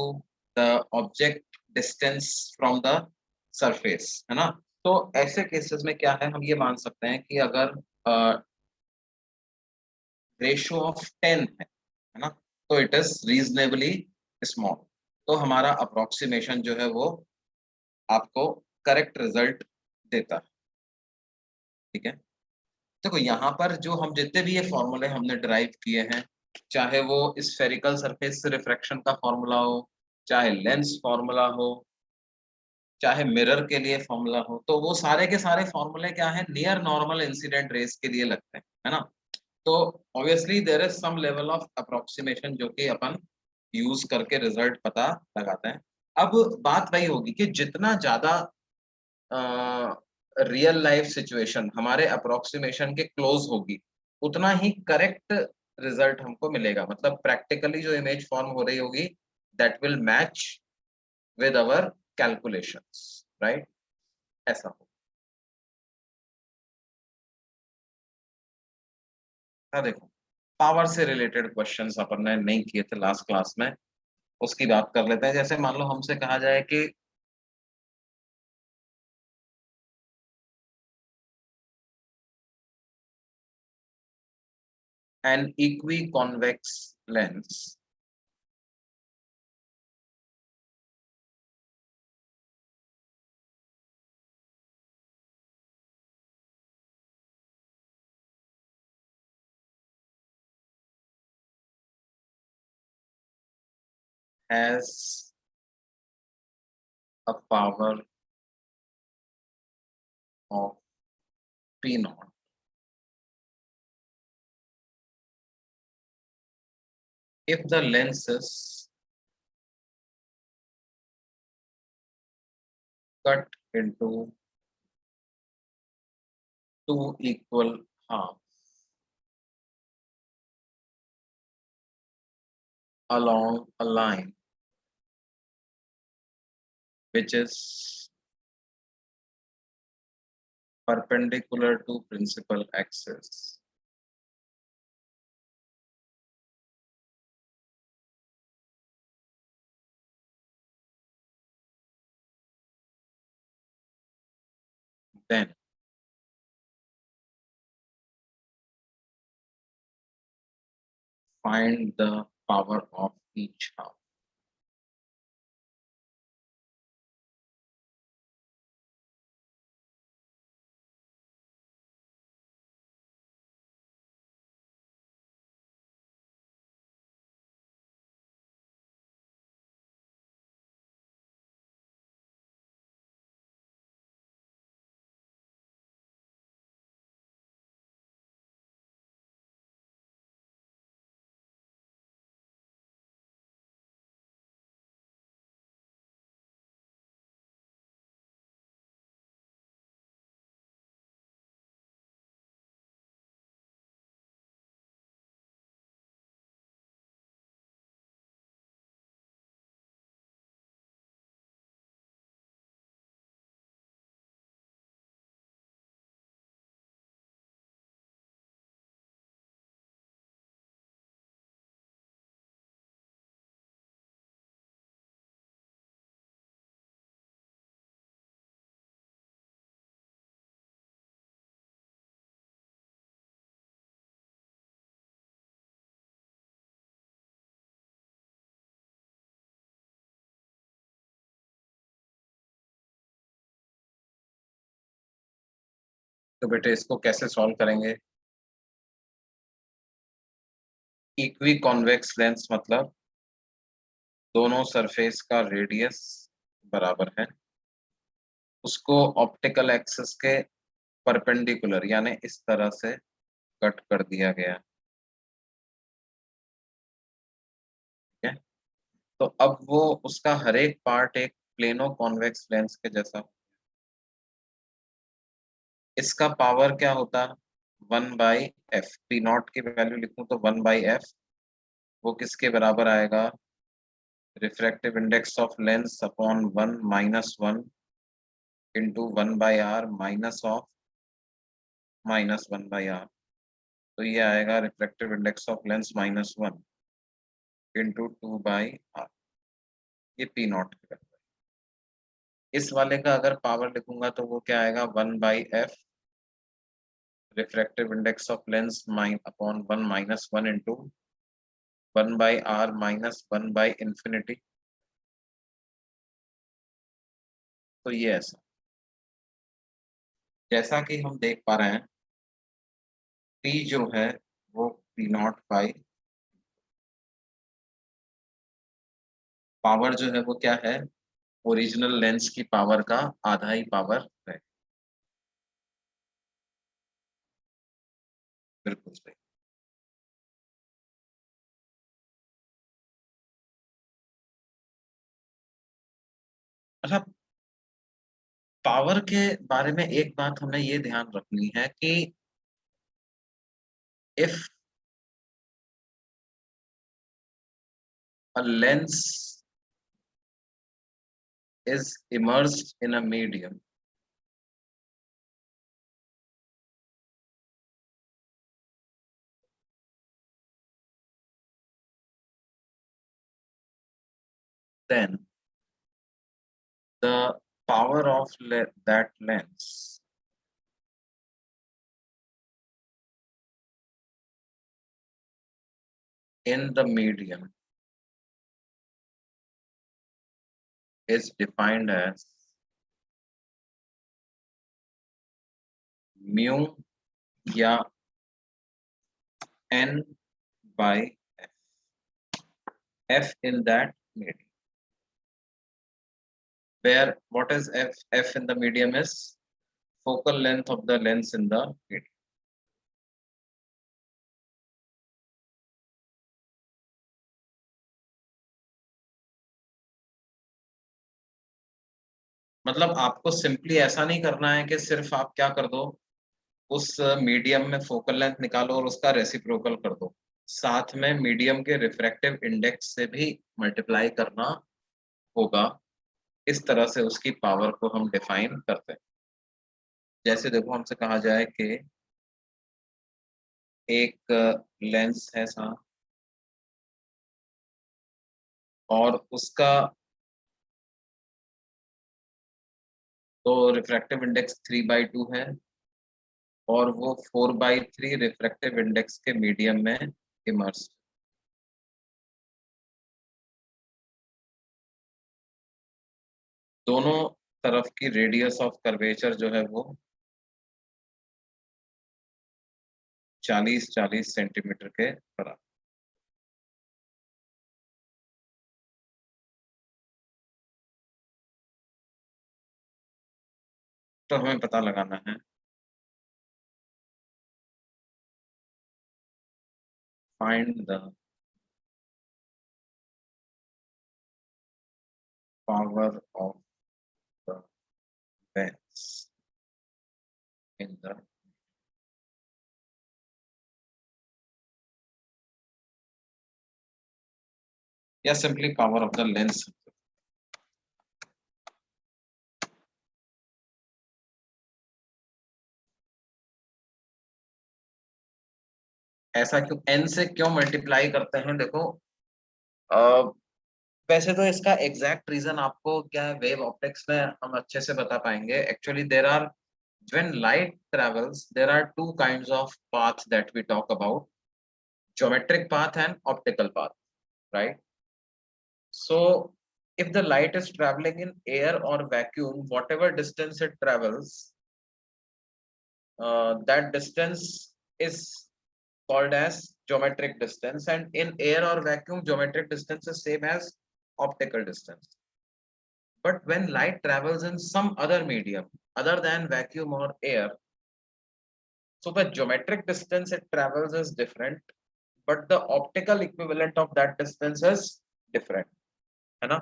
the object distance from the surface, है ना? तो ऐसे केसेस में क्या है, हम ये मान सकते हैं कि अगर रेशियो ऑफ 10 है ना, तो इट इज रीजनेबली स्मॉल। तो हमारा अप्रोक्सीमेशन जो है वो आपको करेक्ट रिजल्ट देता है। ठीक है, देखो यहाँ पर जो हम जितने भी ये फॉर्मूले हमने ड्राइव किए हैं, चाहे वो स्फेरिकल सरफेस से रिफ्रैक्शन का फॉर्मूला हो, चाहे लेंस फॉर्मूला हो, चाहे मिरर के लिए फॉर्मूला हो, तो वो सारे के सारे फॉर्मूले क्या है, नियर नॉर्मल इंसिडेंट रेस के लिए लगते हैं, है ना? तो obviously there is some level of approximation जो कि अपन यूज करके रिजल्ट पता लगाते हैं। अब बात वही होगी कि जितना ज्यादा रियल लाइफ सिचुएशन हमारे अप्रोक्सीमेशन के क्लोज होगी, उतना ही करेक्ट रिजल्ट हमको मिलेगा। मतलब प्रैक्टिकली जो इमेज फॉर्म हो रही होगी, that will match with our calculations, right? ऐसा हो। हाँ, देखो, पावर से रिलेटेड क्वेश्चंस अपन ने नहीं किए थे लास्ट क्लास में, उसकी बात कर लेते हैं। जैसे मान लो हमसे कहा जाए कि an equiconvex lens has a power of P naught if the lens is cut into two equal halves along a line which is perpendicular to principal axis. Then find the power of each half. तो बेटे इसको कैसे सॉल्व करेंगे? इक्वी कॉन्वेक्स लेंस मतलब दोनों सरफेस का रेडियस बराबर है, उसको ऑप्टिकल एक्सिस के परपेंडिकुलर यानी इस तरह से कट कर दिया गया, ठीक है। तो अब वो उसका हर एक पार्ट एक प्लेनो कॉन्वेक्स लेंस के जैसा। इसका पावर क्या होता, 1/f। पी नॉट की वैल्यू लिखूं तो 1/f, वो किसके बराबर आएगा, refractive index of lens upon 1 - 1 into 1/r minus of -1/r। तो ये आएगा refractive index of lens -1 into 2/r। ये पी नॉट के बराबर। इस वाले का अगर पावर लिखूंगा तो वो क्या आएगा, 1/f refractive index of lens upon 1 - 1 into 1/r -1/∞। तो ये ऐसा, जैसा कि हम देख पा रहे हैं, P जो है वो P नॉट बाई, पावर जो है वो क्या है, ओरिजिनल लेंस की पावर का आधा ही पावर है। बिल्कुल सही। अच्छा, पावर के बारे में एक बात हमें ये ध्यान रखनी है कि if a lens is immersed in a medium, then the power of that lens in the medium is defined as mu या n by f in that medium, where what is f in the medium is focal length of the lens in the medium. मतलब आपको सिंपली ऐसा नहीं करना है कि सिर्फ आप क्या कर दो, उस मीडियम में फोकल लेंथ निकालो और उसका रेसिप्रोकल कर दो, साथ में मीडियम के रिफ्रैक्टिव इंडेक्स से भी मल्टीप्लाई करना होगा। इस तरह से उसकी पावर को हम डिफाइन करते हैं। जैसे देखो, हमसे कहा जाए कि एक लेंस है सा और उसका तो रिफ्रैक्टिव इंडेक्स 3/2 है और वो 4/3 रिफ्रैक्टिव इंडेक्स के मीडियम में इमर्स। दोनों तरफ की रेडियस ऑफ कर्वेचर जो है वो 40-40 सेंटीमीटर के बराबर। तो हमें पता लगाना है find the power of the lens in the, या simply power of the lens. ऐसा क्यों, एन से क्यों मल्टीप्लाई करते हैं, देखो वैसे तो इसका एग्जैक्ट रीजन आपको क्या है, वेव ऑप्टिक्स में हम अच्छे से बता पाएंगे। Actually there are, when light travels there are two kinds of paths that we talk about, geometric path and optical path, right? So if the light is traveling in air or vacuum, whatever distance it travels, that distance is called as geometric distance, and in air or vacuum geometric distance is same as optical distance. But when light travels in some other medium other than vacuum or air, So the geometric distance it travels is different, but the optical equivalent of that distance is different, है ना?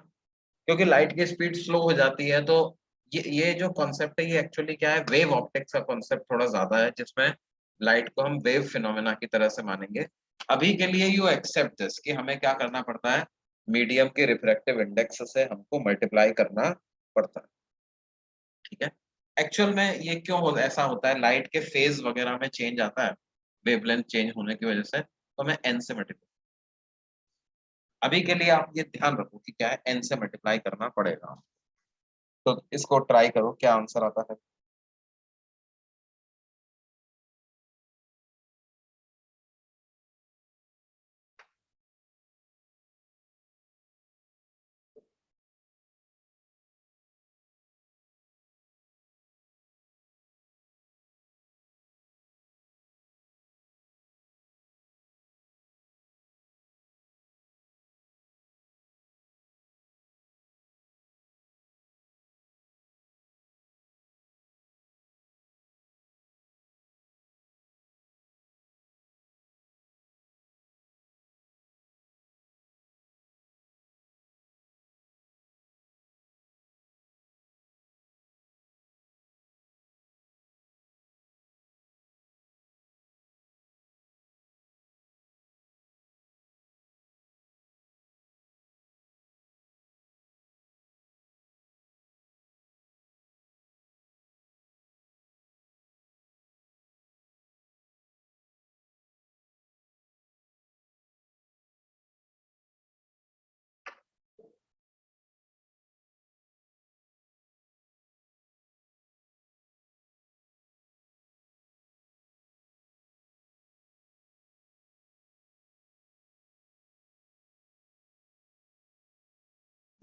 क्योंकि लाइट की स्पीड स्लो हो जाती है, तो ये जो कॉन्सेप्ट है ये एक्चुअली क्या है, वेव ऑप्टिक्स का कॉन्सेप्ट थोड़ा ज्यादा है, जिसमें लाइट को हम वेव फिनोमेना की तरह से मानेंगे। अभी के लिए यू एक्सेप्ट दिस कि हमें क्या करना पड़ता है, मीडियम के रिफ्रैक्टिव इंडेक्स से हमको मल्टीप्लाई करना पड़ता है, ठीक है? एक्चुअल में ये क्यों ऐसा होता है, लाइट के फेज वगैरह में चेंज आता है वेवलेंथ चेंज होने की वजह से, तो हमें एन से मल्टीप्लाई, अभी के लिए आप ये ध्यान रखो कि क्या है, एन से मल्टीप्लाई करना पड़ेगा। तो इसको ट्राई करो, क्या आंसर आता है।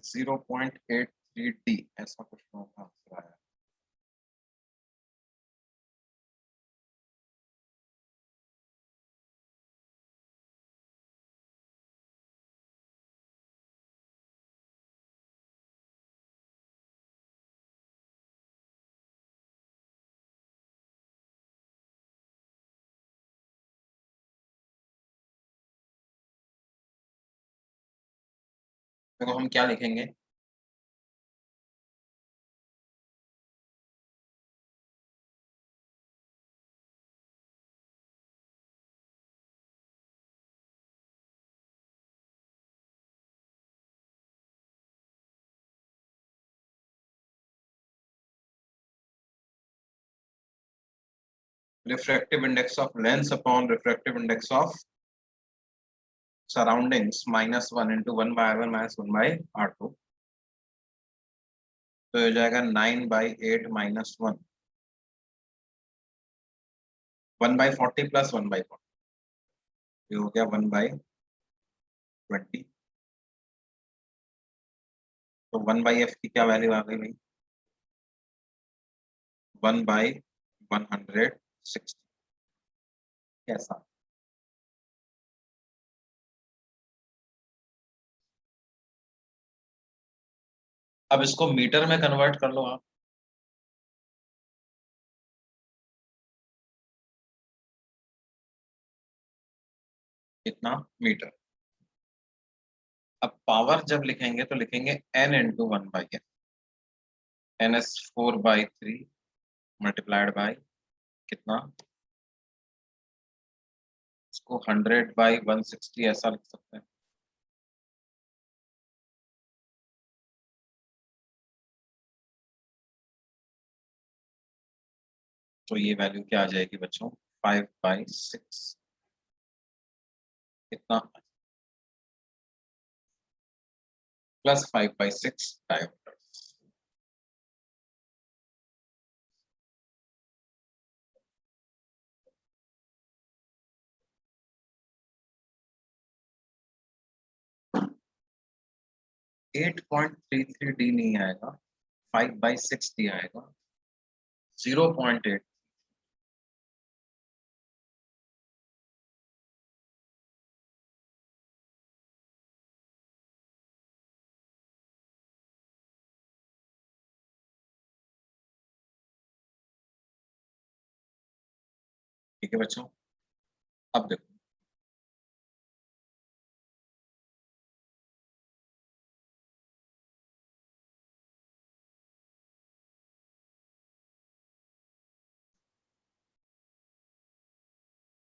Zero point eight three D ऐसा कुछ आंसर आया। देखो हम क्या लिखेंगे, refractive index of lens upon refractive index of surroundings minus one into one by R one minus one by R two, तो हो जाएगा 9/8 - 1, 1/40 प्लस 1/40, ये हो गया 1/20। तो 1/f की क्या वैल्यू आ गई भाई, 1/160। कैसा, अब इसको मीटर में कन्वर्ट कर लो आप, कितना मीटर। अब पावर जब लिखेंगे तो लिखेंगे n into 1/f, N S 4/3 multiplied by कितना, इसको 100/160 ऐसा लिख सकते हैं। तो ये वैल्यू क्या आ जाएगी बच्चों, 5/6, कितना, plus 5/6 dioptre. Eight point three three D नहीं आएगा, 5/6 डी आएगा, 0.8। ठीक है बच्चों, अब देखो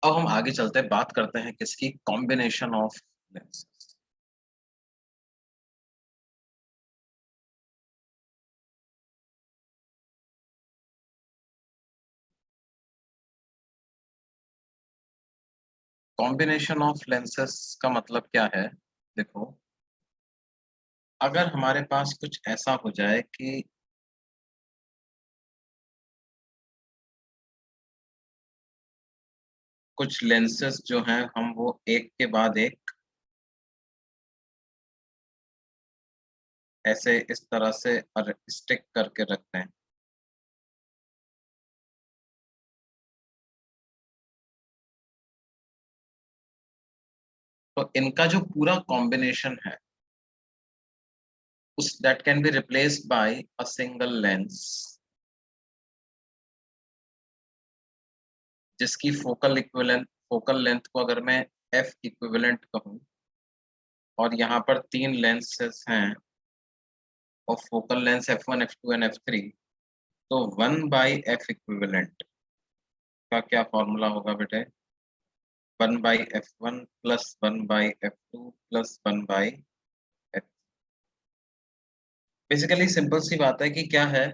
अब हम आगे चलते हैं, बात करते हैं किसकी, combination of lenses. Combination of lenses का मतलब क्या है, देखो अगर हमारे पास कुछ ऐसा हो जाए कि कुछ लेंसेज जो हैं हम वो एक के बाद एक ऐसे इस तरह से स्टिक करके रखते हैं, तो इनका जो पूरा कॉम्बिनेशन है उस that can be replaced by a single lens, जिसकी फोकल लेंथ को अगर मैं एफ इक्विवेलेंट कहूँ और यहाँ पर 3 लेंसेज हैं और focal length f1 f2 and f3, तो 1 बाई एफ इक्विवेलेंट का क्या फॉर्मूला होगा बेटे, 1 by f1 plus 1 by f2 plus 1 by f। Basically simple सी बात है कि क्या है,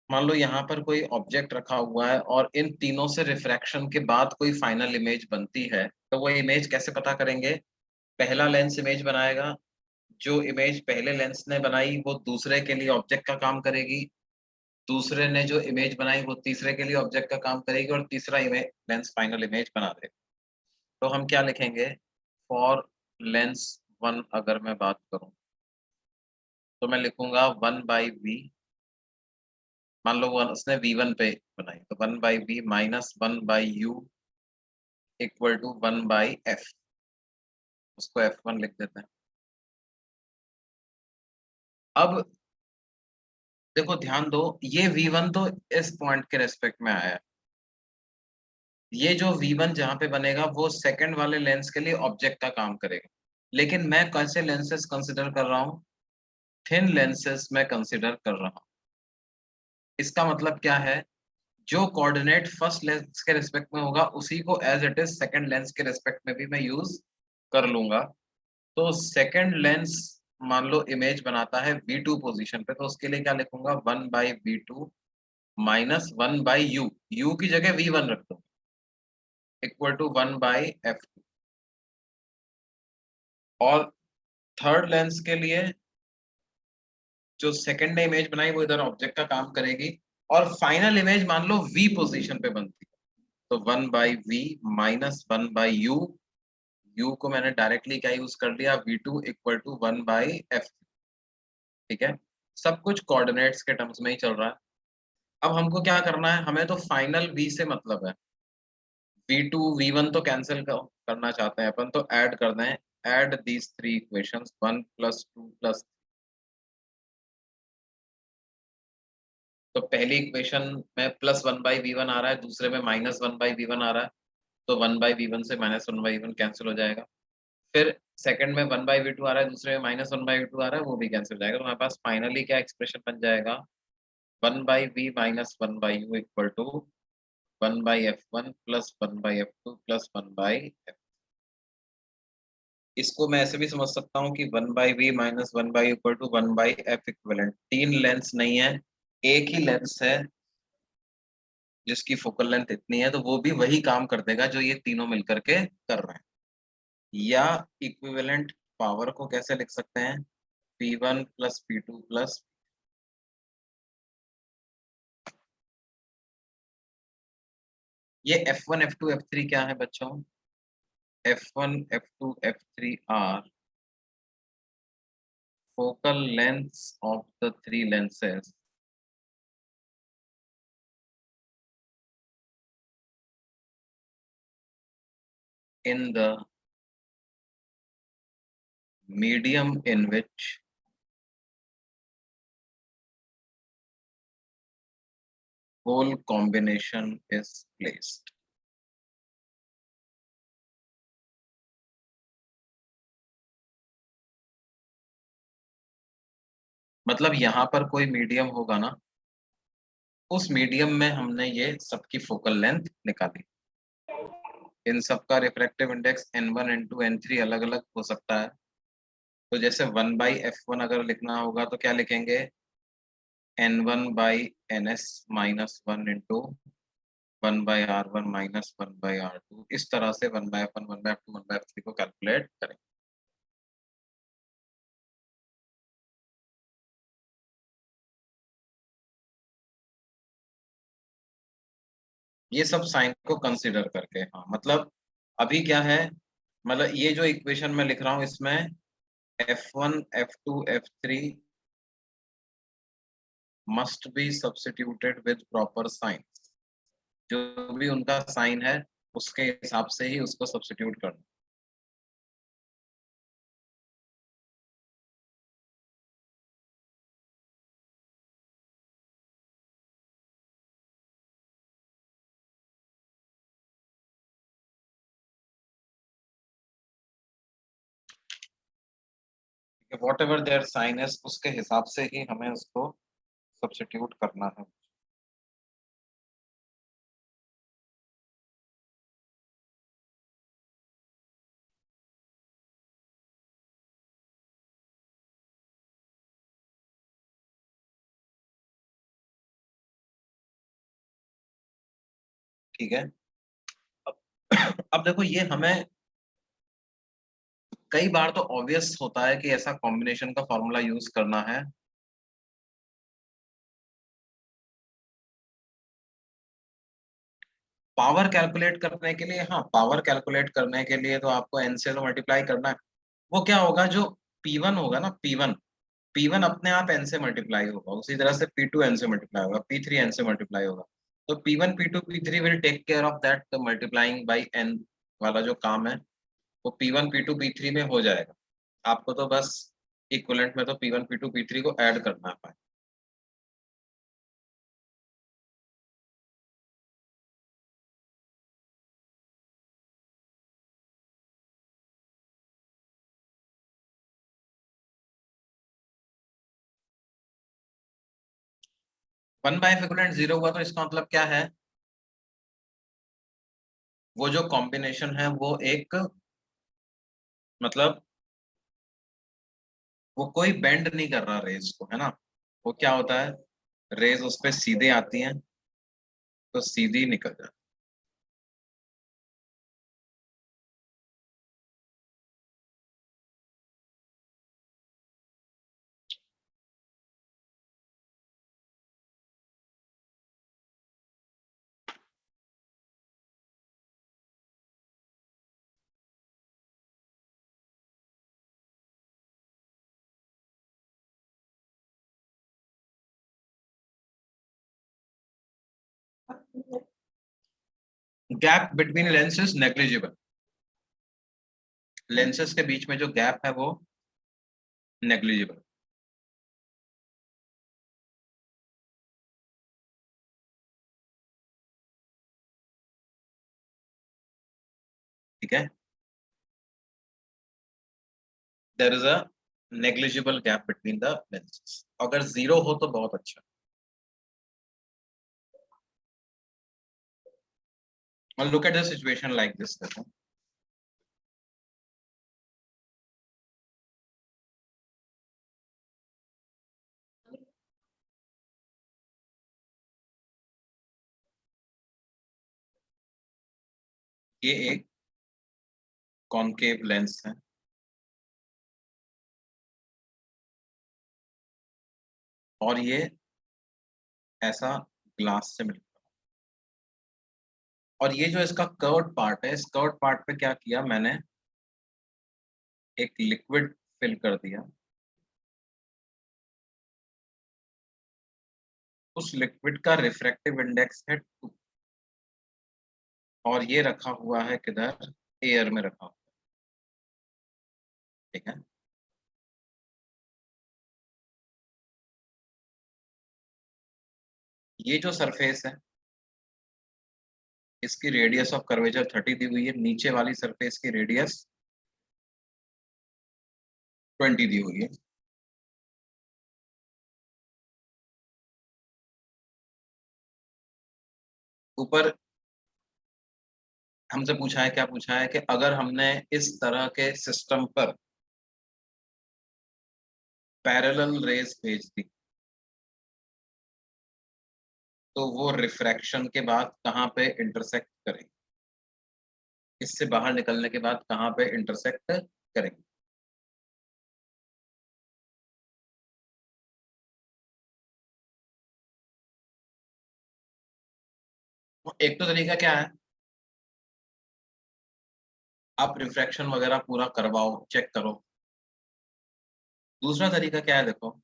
मान लो यहाँ पर कोई ऑब्जेक्ट रखा हुआ है और इन तीनों से रिफ्रैक्शन के बाद कोई फाइनल इमेज बनती है, तो वो इमेज कैसे पता करेंगे, पहला लेंस इमेज बनाएगा, जो इमेज पहले लेंस ने बनाई वो दूसरे के लिए ऑब्जेक्ट का काम करेगी, दूसरे ने जो इमेज बनाई वो तीसरे के लिए ऑब्जेक्ट का काम करेगी और तीसरा इमेज लेंस फाइनल इमेज बना देगा। तो हम क्या लिखेंगे, फॉर लेंस 1 अगर मैं बात करूं तो मैं लिखूंगा 1 बाई वी, मान लो उसने V1 पे बनाई तो 1 by V minus 1 by U equal to 1 by F, उसको F1 लिख देते हैं। अब देखो ध्यान दो, ये V1 तो इस पॉइंट के रेस्पेक्ट में आया है, ये जो V1 जहां पे बनेगा वो सेकंड वाले लेंस के लिए ऑब्जेक्ट का काम करेगा, लेकिन मैं कैसे लेंसेस कंसिडर कर रहा हूँ, थिन लेंसेस में कंसिडर कर रहा हूँ। इसका मतलब क्या है, जो कोऑर्डिनेट फर्स्ट लेंस के रिस्पेक्ट में होगा उसी को as it is second lens के रिस्पेक्ट में भी मैं यूज कर लूंगा। तो सेकंड लेंस मान लो इमेज बनाता है V2 पोजीशन पे, तो उसके लिए क्या लिखूंगा, 1 by V2 minus 1 by you की जगह V1 रख दो इक्वल टू 1 बाई F2। और थर्ड लेंस के लिए जो सेकंड ने इमेज बनाई वो इधर ऑब्जेक्ट का काम करेगी, और फाइनल इमेज मान लो V पोजीशन पे बनती है, तो 1 by V minus 1 by U को मैंने डायरेक्टली क्या यूज कर लिया, V2 equal to 1 by F. ठीक है, सब कुछ कोऑर्डिनेट्स के टर्म्स में ही चल रहा है। अब हमको क्या करना है, हमें तो फाइनल V से मतलब है, V2 V1 तो कैंसिल करना चाहते हैं अपन, तो ऐड करना है, add these three equations 1 plus 2 plus, तो पहली इक्वेशन में प्लस 1 बाई V1 आ रहा है, दूसरे में माइनस 1 बाई V1 आ रहा है, तो 1 बाई V1 से माइनस 1 बाई V1 कैंसिल हो जाएगा। फिर सेकंड में 1 बाई V2 आ रहा है, दूसरे में माइनस 1 बाई V2 आ रहा है, वो भी कैंसिल हो जाएगा, तो हमारे पास फाइनली क्या एक्सप्रेशन बन जाएगा, 1 by V minus 1 by U equal to 1 by F1 plus 1 by F2 plus 1 by F। इसको मैं ऐसे भी समझ सकता हूँ कि 1 by V minus 1 by equal to 1 by F equivalent, तीन लेंस नहीं है, एक ही लेंस है जिसकी फोकल लेंथ इतनी है, तो वो भी वही काम कर देगा जो ये तीनों मिलकर के कर रहे हैं। या इक्विवेलेंट पावर को कैसे लिख सकते हैं, P1 प्लस P2 प्लस, ये F1 F2 F3 क्या है बच्चों, F1 F2 F3 are focal lengths of the three lenses in the medium in which whole combination is placed. मतलब यहाँ पर कोई मीडियम होगा ना, उस मीडियम में हमने ये सबकी फोकल लेंथ निकाली। इन सबका refractive index n1 n2 n3 अलग अलग हो सकता है। तो जैसे 1/f1 अगर लिखना होगा तो क्या लिखेंगे, n1/ns -1 इंटू 1/r1 -1/r2, इस तरह से 1/f1 1/f2 1/f3 को कैलकुलेट करें। ये सब साइन को कंसीडर करके, हाँ मतलब अभी क्या है, मतलब ये जो इक्वेशन मैं लिख रहा हूँ इसमें f1 f2 f3 must be substituted with proper sign. जो भी उनका साइन है उसके हिसाब से ही उसको सब्स्टिट्यूट करना। वॉट एवर देयर साइन है उसके हिसाब से ही हमें उसको सब्स्टिट्यूट करना है। ठीक है, अब अब देखो ये हमें कई बार तो ऑब्वियस होता है कि ऐसा कॉम्बिनेशन का फॉर्मूला यूज करना है। पावर कैलकुलेट करने के लिए, हाँ पावर कैलकुलेट करने के लिए तो आपको n से तो मल्टीप्लाई करना है। वो क्या होगा, जो P1 होगा ना, P1 अपने आप n से मल्टीप्लाई होगा, उसी तरह से P2 n से मल्टीप्लाई होगा, P3 n से मल्टीप्लाई होगा। तो P1 P2 P3 will take care of that multiplying by n वाला जो काम है वो P1 P2 P3 में हो जाएगा। आपको तो बस इक्विवेलेंट में तो P1 P2 P3 को ऐड करना है। 1/f इक्विवेलेंट 0 हुआ तो इसका मतलब क्या है, वो जो कॉम्बिनेशन है वो एक, मतलब वो कोई बेंड नहीं कर रहा रेज को, है ना। वो क्या होता है, रेज उस पे सीधे आती हैं तो सीधी निकल जाती है। Gap between lenses negligible, lenses के बीच में जो गैप है वो नेग्लिजिबल। ठीक है, there is a negligible gap between the lenses. अगर 0 हो तो बहुत अच्छा। और look at the situation like this, देखो ये एक कॉनकेव लेंस है और ये ऐसा ग्लास से मिलता है, और ये जो इसका कर्व्ड पार्ट है, इस कर्व्ड पार्ट पे क्या किया मैंने, एक लिक्विड फिल कर दिया। उस लिक्विड का रिफ्रैक्टिव इंडेक्स है 2, और ये रखा हुआ है किधर, एयर में रखा हुआ है। ठीक है, ये जो सरफेस है इसकी रेडियस ऑफ कर्वेचर 30 दी हुई है, नीचे वाली सरफेस की रेडियस 20 दी हुई है। ऊपर हमसे पूछा है, क्या पूछा है कि अगर हमने इस तरह के सिस्टम पर पैरेलल रेज भेज दी तो वो रिफ्रैक्शन के बाद कहाँ पे इंटरसेक्ट करेंगे, इससे बाहर निकलने के बाद कहाँ पे इंटरसेक्ट करेंगे। एक तो तरीका क्या है, आप रिफ्रैक्शन वगैरह पूरा करवाओ, चेक करो। दूसरा तरीका क्या है, देखो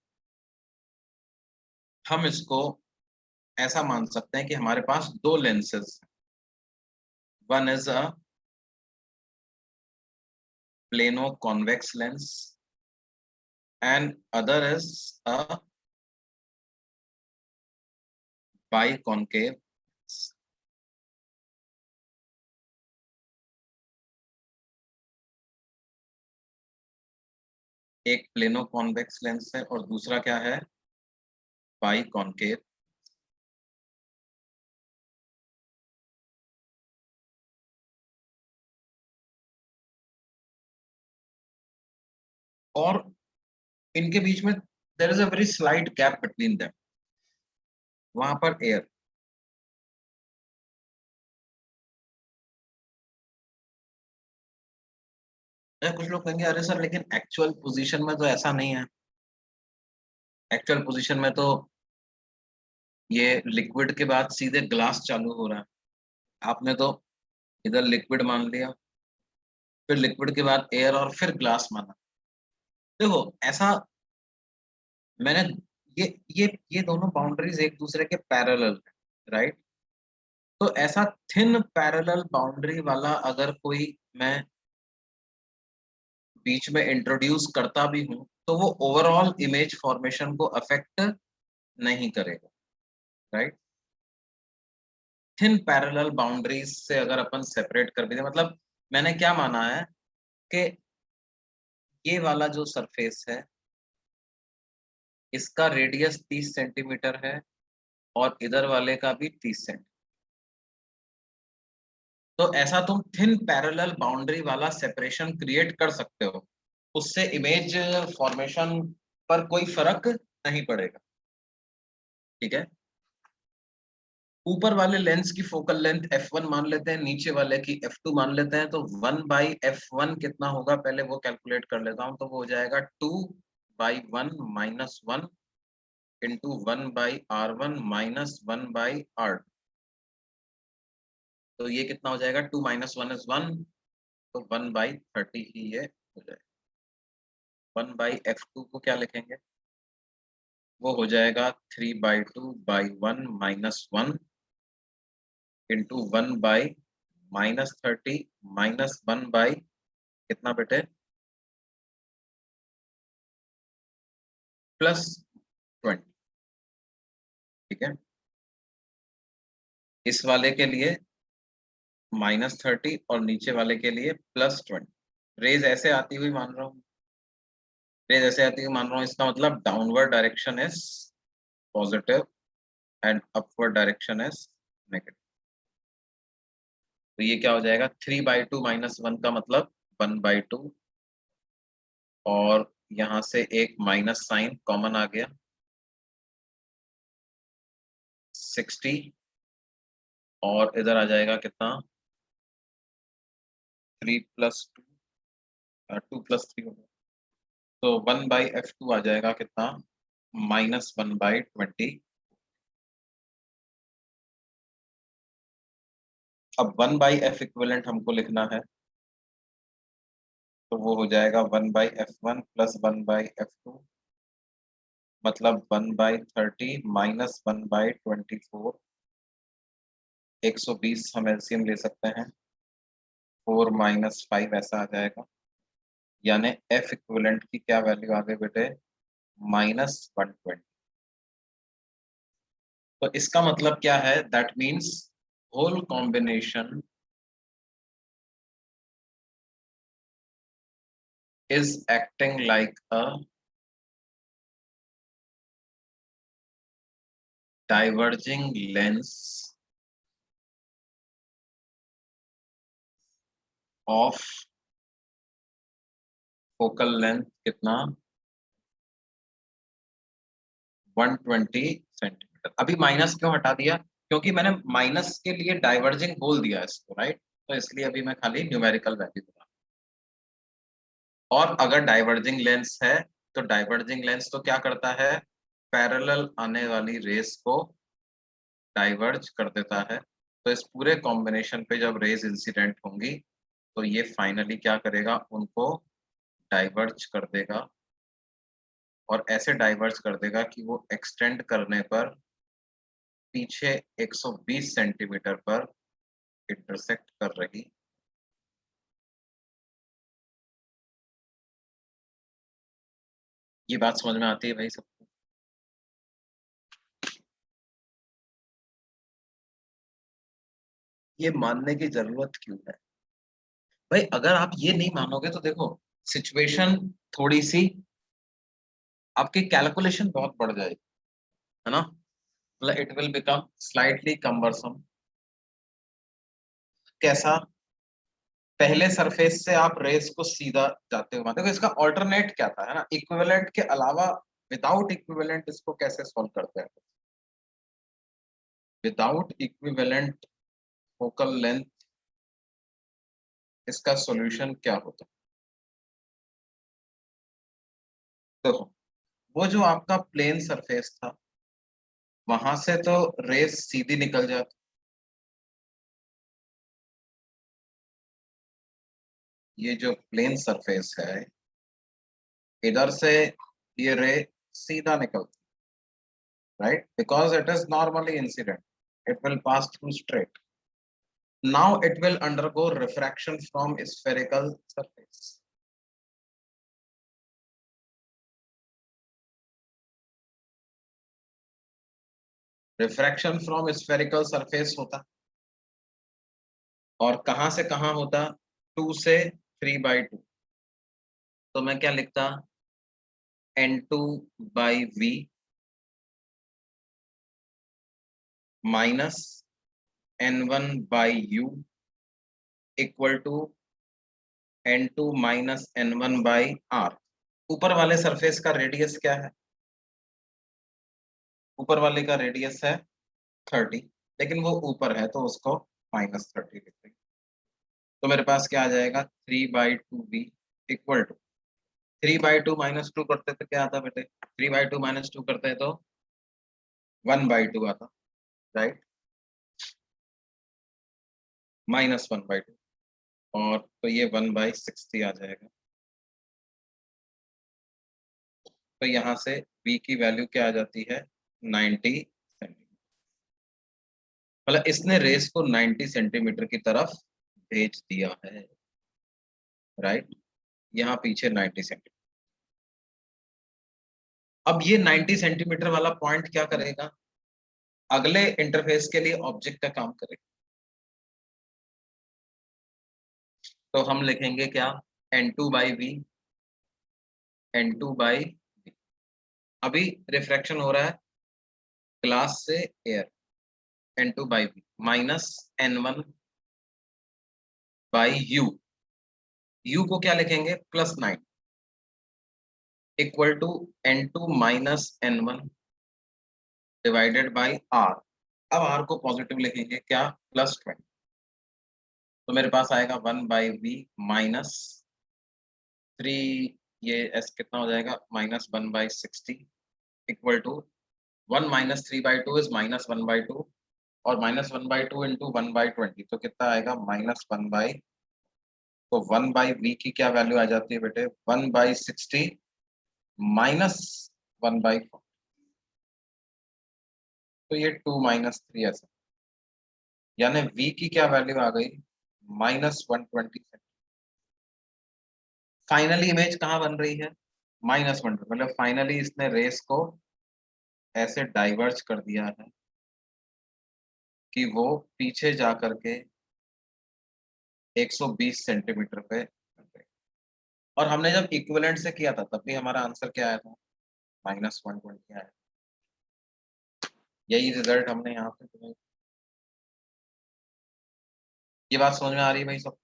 हम इसको ऐसा मान सकते हैं कि हमारे पास दो lenses, one is a plano convex lens and other is a biconcave. एक प्लेनो कॉन्वेक्स लेंस है और दूसरा क्या है, बाइकॉन्केव। और इनके बीच में there is a very slight gap between them, वहां पर एयर। कुछ लोग कहेंगे अरे सर लेकिन एक्चुअल पोजीशन में तो ऐसा नहीं है, एक्चुअल पोजीशन में तो ये लिक्विड के बाद सीधे ग्लास चालू हो रहा है, आपने तो इधर लिक्विड मान लिया, फिर लिक्विड के बाद एयर और फिर ग्लास माना। देखो ऐसा मैंने ये ये दोनों बाउंड्रीज एक दूसरे के पैरेलल है, राइट। तो ऐसा थिन पैरेलल बाउंड्री वाला अगर कोई मैं बीच में इंट्रोड्यूस करता भी हूं तो वो ओवरऑल इमेज फॉर्मेशन को अफेक्ट नहीं करेगा, राइट। थिन पैरेलल बाउंड्रीज से अगर अपन सेपरेट कर भी दे, मतलब मैंने क्या माना है कि ये वाला जो सरफेस है इसका रेडियस 30 सेंटीमीटर है और इधर वाले का भी 30 सेंटीमीटर। तो ऐसा तुम थिन पैरेलल बाउंड्री वाला सेपरेशन क्रिएट कर सकते हो, उससे इमेज फॉर्मेशन पर कोई फर्क नहीं पड़ेगा, ठीक है। ऊपर वाले लेंस की फोकल लेंथ f1 मान लेते हैं, नीचे वाले की f2 मान लेते हैं। तो 1/f1 कितना होगा पहले वो कैलकुलेट कर लेता हूं, तो वो हो जाएगा 2/1 - 1 इंटू 1/r1 - 1/r। तो ये कितना हो जाएगा, 2 - 1 is 1, तो 1/30 ही ये हो जाएगा। 1/f2 को क्या लिखेंगे, वो हो जाएगा 3/2/1 - 1 इंटू 1/-30 -1 कितना बेटे, +20, ठीक है। इस वाले के लिए -30 और नीचे वाले के लिए +20। रेज ऐसे आती हुई मान रहा हूँ, रेज ऐसे आती हुई मान रहा हूँ, इसका मतलब downward direction is positive and upward direction is negative. तो ये क्या हो जाएगा, 3/2 - 1 का मतलब 1/2, और यहाँ से एक माइनस साइन कॉमन आ गया, 60, और इधर आ जाएगा कितना, 3 + 2, 2 + 3 होगा, तो 1/f2 आ जाएगा कितना, -1/20। अब 1/f इक्विवेलेंट हमको लिखना है, तो वो हो जाएगा 1/f1 + 1/f2, मतलब 1/30 - 1/24। 120 हम एलसीएम ले सकते हैं, 4 - 5 ऐसा आ जाएगा, यानी एफ इक्विवेलेंट की क्या वैल्यू आ गई बेटे, -120। तो इसका मतलब क्या है, that means whole combination is acting like a diverging lens of focal length कितना 120 सेंटीमीटर। अभी माइनस क्यों हटा दिया, क्योंकि मैंने माइनस के लिए डाइवर्जिंग बोल दिया इसको, राइट। तो इसलिए अभी मैं खाली न्यूमेरिकल वैल्यू बना, और अगर डाइवर्जिंग लेंस है तो डाइवर्जिंग लेंस तो क्या करता है, पैरेलल आने वाली रेस को डाइवर्ज कर देता है। तो इस पूरे कॉम्बिनेशन पे जब रेज इंसिडेंट होंगी तो ये फाइनली क्या करेगा, उनको डाइवर्ज कर देगा, और ऐसे डाइवर्ज कर देगा कि वो एक्सटेंड करने पर पीछे 120 सेंटीमीटर पर इंटरसेक्ट कर रही। ये बात समझ में आती है भाई सबको? ये मानने की जरूरत क्यों है भाई? अगर आप ये नहीं मानोगे तो देखो सिचुएशन थोड़ी सी, आपकी कैलकुलेशन बहुत बढ़ जाएगी, है ना, मतलब it will become slightly cumbersome. कैसा? पहले सरफेस से आप रेस को सीधा जाते हुए, देखो इसका ऑल्टरनेट क्या था, है ना, इक्विवेलेंट के अलावा विदाउट इक्विवेलेंट इसको कैसे सॉल्व करते हैं? विदाउट इक्विवेलेंट फोकल लेंथ इसका सॉल्यूशन क्या होता है? देखो वो जो आपका प्लेन सरफेस था वहां से तो रेस सीधी निकल जाती, ये जो प्लेन सरफेस है इधर से ये रे सीधा निकलती, right, because it is normally incident, it will pass through straight. Now it will undergo refraction from spherical surface. Refraction from spherical surface होता, और कहां से कहां होता, 2 से 3/2। तो मैं क्या लिखता, N2/V minus N1/U equal to N2 minus N1/R। ऊपर वाले सरफेस का रेडियस क्या है? ऊपर वाले का रेडियस है 30, लेकिन वो ऊपर है तो उसको -30 लिख देंगे। तो मेरे पास क्या आ जाएगा, 3/2V इक्वल टू 3/2 -2 करते तो क्या आता बेटे, 3/2 -2 करते तो 1/2 आता, राइट, -1/2, और तो ये 1/60 आ जाएगा। तो यहाँ से V की वैल्यू क्या आ जाती है, 90 सेंटीमीटर। मतलब इसने रेस को 90 सेंटीमीटर की तरफ भेज दिया है, राइट, यहाँ पीछे 90 सेंटीमीटर। अब ये 90 सेंटीमीटर वाला पॉइंट क्या करेगा, अगले इंटरफेस के लिए ऑब्जेक्ट का काम करेगा। तो हम लिखेंगे क्या, N2/V, N2/V। अभी रिफ्रैक्शन हो रहा है ग्लास से air, N2/V minus N1/U, U को क्या लिखेंगे, +9 equal to N2 minus N1 divided by R। अब R को पॉजिटिव लिखेंगे, क्या, +20। तो मेरे पास आएगा 1/V माइनस 3, ये S कितना हो जाएगा, -1/60 इक्वल टू 1 माइनस 3/2 इज -1/2, और -1/2 इंटू 1/20 तो कितना आएगा, -1/, तो 1/V की क्या वैल्यू आ जाती है बेटे, 1/60 -1/4, तो ये 2 -3 ऐसा, यानी V की क्या वैल्यू आ गई, -120। फाइनली इमेज कहाँ बन रही है, -120, मतलब फाइनली इसने रेस को ऐसे डाइवर्ज कर दिया है कि वो पीछे जा करके 120 सेंटीमीटर पे, और हमने जब इक्विवेलेंट से किया था तब भी हमारा आंसर क्या आया था, -120 आया। यही रिजल्ट हमने यहाँ पे तुम्हें, ये बात समझ में आ रही है भाई सब?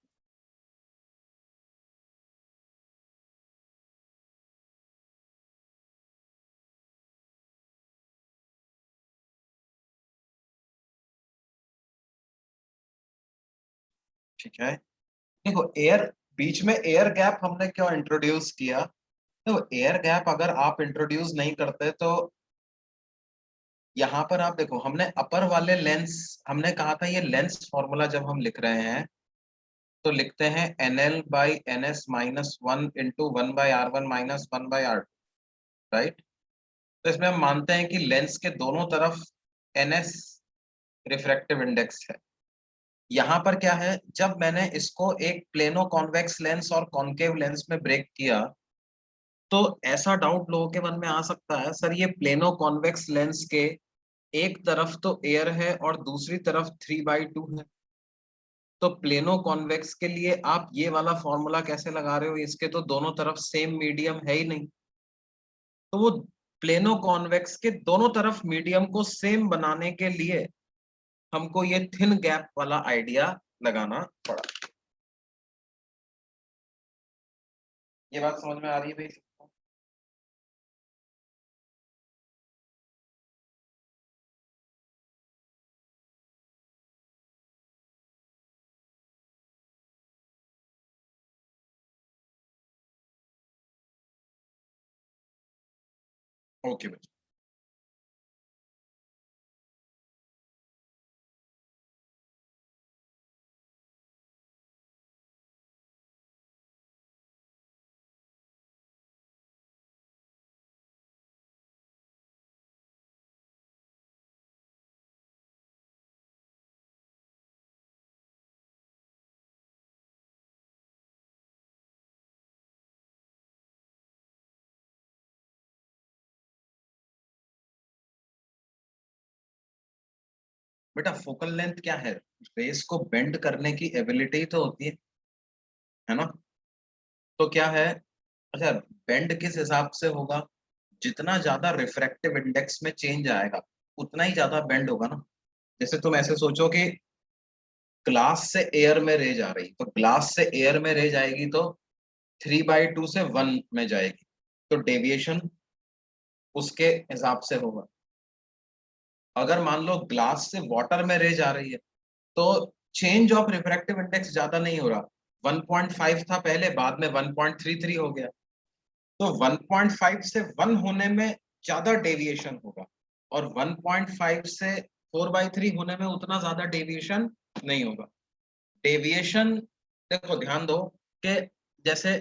ठीक है, देखो एयर, बीच में एयर गैप हमने क्यों इंट्रोड्यूस किया? तो एयर गैप अगर आप इंट्रोड्यूस नहीं करते तो यहाँ पर आप देखो, हमने अपर वाले लेंस, हमने कहा था ये लेंस फॉर्मूला जब हम लिख रहे हैं तो लिखते हैं NL/NS-1 into 1/R1 - 1/R2, right? तो इसमें हम मानते हैं कि लेंस के दोनों तरफ NS रिफ्रैक्टिव इंडेक्स है। यहाँ पर क्या है, जब मैंने इसको एक प्लेनो कॉन्वेक्स लेंस और कॉन्केव लेंस में ब्रेक किया तो ऐसा डाउट लोगों के मन में आ सकता है, सर ये प्लेनो कॉन्वेक्स लेंस के एक तरफ तो एयर है और दूसरी तरफ 3/2 है, तो प्लेनो कॉन्वेक्स के लिए आप ये वाला फॉर्मूला कैसे लगा रहे हो? इसके तो दोनों तरफ सेम मीडियम है ही नहीं। तो वो प्लेनो कॉन्वेक्स के दोनों तरफ मीडियम को सेम बनाने के लिए हमको ये थिन गैप वाला आइडिया लगाना पड़ा। ये बात समझ में आ रही है भाई? ओके भाई। बेटा फोकल लेंथ क्या है? रेस को बेंड करने की एबिलिटी तो होती है ना? तो क्या है, अच्छा बेंड किस हिसाब से होगा? जितना ज्यादा रिफ्रैक्टिव इंडेक्स में चेंज आएगा उतना ही ज्यादा बेंड होगा ना। जैसे तुम ऐसे सोचो कि ग्लास से एयर में रे जा रही, तो ग्लास से एयर में रे जाएगी तो 3/2 से 1 में जाएगी, तो डेविएशन उसके हिसाब से होगा। अगर मान लो ग्लास से वाटर में रे जा रही है तो चेंज ऑफ रिफ्रैक्टिव इंडेक्स ज्यादा नहीं हो रहा, 1.5 था पहले, बाद में 1.33 हो गया, तो 1.5 से 1 होने में ज्यादा डेविएशन होगा, और 1.5 से 4/3 होने में उतना ज्यादा डेविएशन नहीं होगा। डेविएशन, देखो ध्यान दो कि जैसे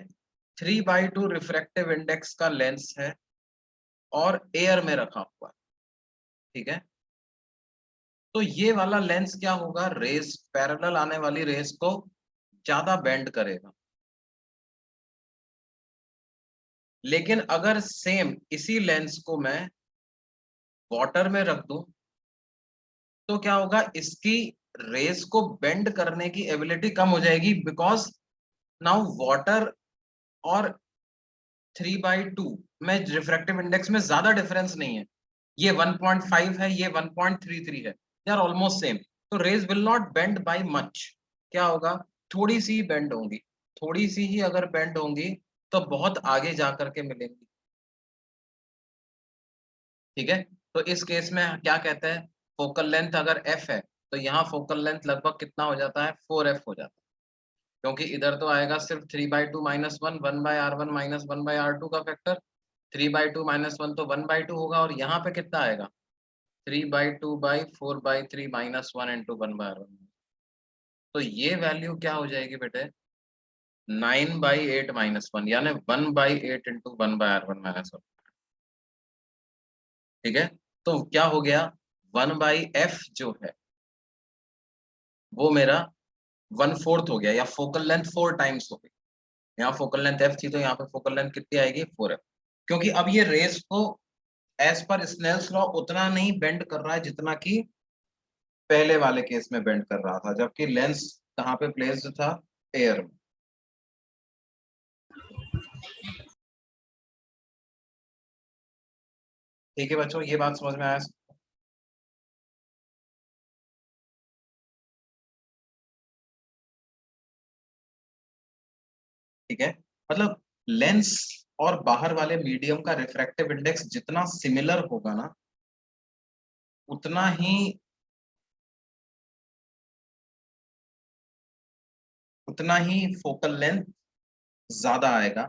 3/2 रिफ्रैक्टिव इंडेक्स का लेंस है और एयर में रखा हुआ है, ठीक है, तो ये वाला लेंस क्या होगा, रेस, पैरेलल आने वाली रेस को ज्यादा बेंड करेगा। लेकिन अगर सेम इसी लेंस को मैं वाटर में रख दूं तो क्या होगा, इसकी रेस को बेंड करने की एबिलिटी कम हो जाएगी, बिकॉज नाउ वाटर और 3/2 में रिफ्रैक्टिव इंडेक्स में ज्यादा डिफरेंस नहीं है, ये 1.5 है, ये 1.33 है, दे आर ऑलमोस्ट सेम, तो rays will not bend by much. क्या होगा, थोड़ी सी बेंड होंगी, थोड़ी सी ही अगर बेंड होंगी तो बहुत आगे जा करके मिलेंगी, ठीक है। तो इस केस में क्या कहते हैं, फोकल लेंथ अगर f है तो यहाँ फोकल लेंथ लगभग कितना हो जाता है, 4f हो जाता है, क्योंकि इधर तो आएगा सिर्फ 3/2 - 1, 1/R1 - 1/R2 का फैक्टर, 3/2 - 1 तो 1/2 होगा, और यहाँ पे कितना आएगा, 3/2/4/3 -1 इंटू 1/1। तो ये वैल्यू क्या हो जाएगी बेटे, 9/8 - 1, यानी 1/8 इंटू 1/R1 -1, ठीक है। तो क्या हो गया, 1/f जो है वो मेरा 1/4 हो गया, या फोकल लेंथ 4 टाइम्स हो गई। यहाँ फोकल लेंथ f थी तो यहाँ पे फोकल लेंथ कितनी आएगी, 4f, क्योंकि अब ये रेस को एज पर स्नेल्स लॉ उतना नहीं बेंड कर रहा है जितना कि पहले वाले केस में बेंड कर रहा था, जबकि लेंस कहाँ पे प्लेस्ड था, एयर में। ठीक है बच्चों, ये बात समझ में आया? ठीक है, मतलब लेंस और बाहर वाले मीडियम का रिफ्रैक्टिव इंडेक्स जितना सिमिलर होगा ना, उतना ही फोकल लेंथ ज्यादा आएगा।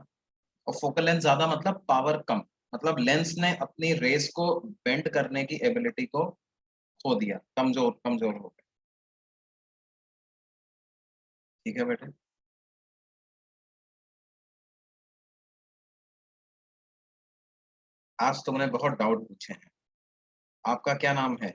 और फोकल लेंथ ज्यादा मतलब पावर कम, मतलब लेंस ने अपनी रेस को बेंड करने की एबिलिटी को खो दिया, कमजोर कमजोर हो गया। ठीक है बेटे। आज तुमने बहुत डाउट पूछे हैं। आपका क्या नाम है?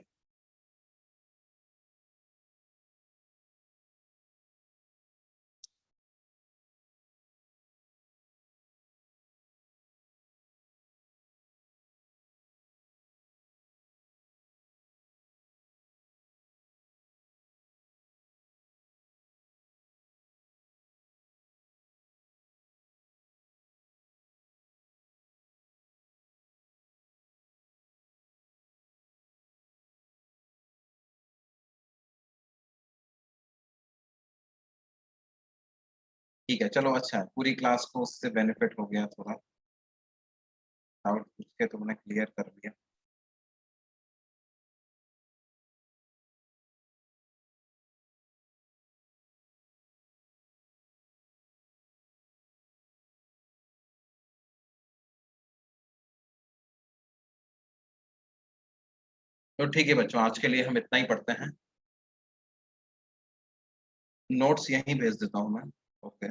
ठीक है चलो, अच्छा है, पूरी क्लास को उससे बेनिफिट हो गया, थोड़ा डाउट पूछ के तुमने क्लियर कर दिया। तो ठीक है बच्चों, आज के लिए हम इतना ही पढ़ते हैं। नोट्स यहीं भेज देता हूँ मैं। Okay.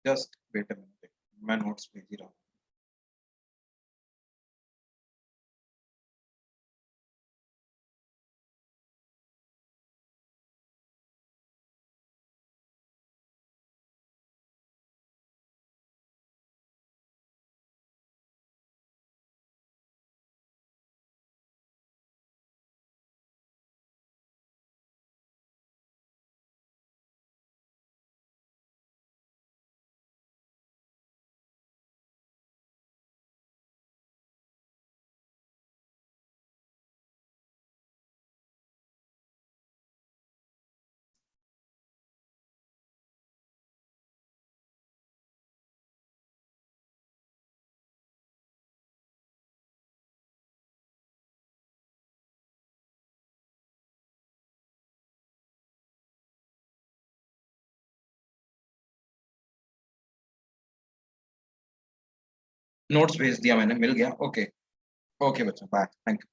Just wait a minute, मैं नोट्स भेज ही रहा हूँ। नोट्स भेज दिया मैंने, मिल गया? ओके। ओके बच्चों, बाय, थैंक यू।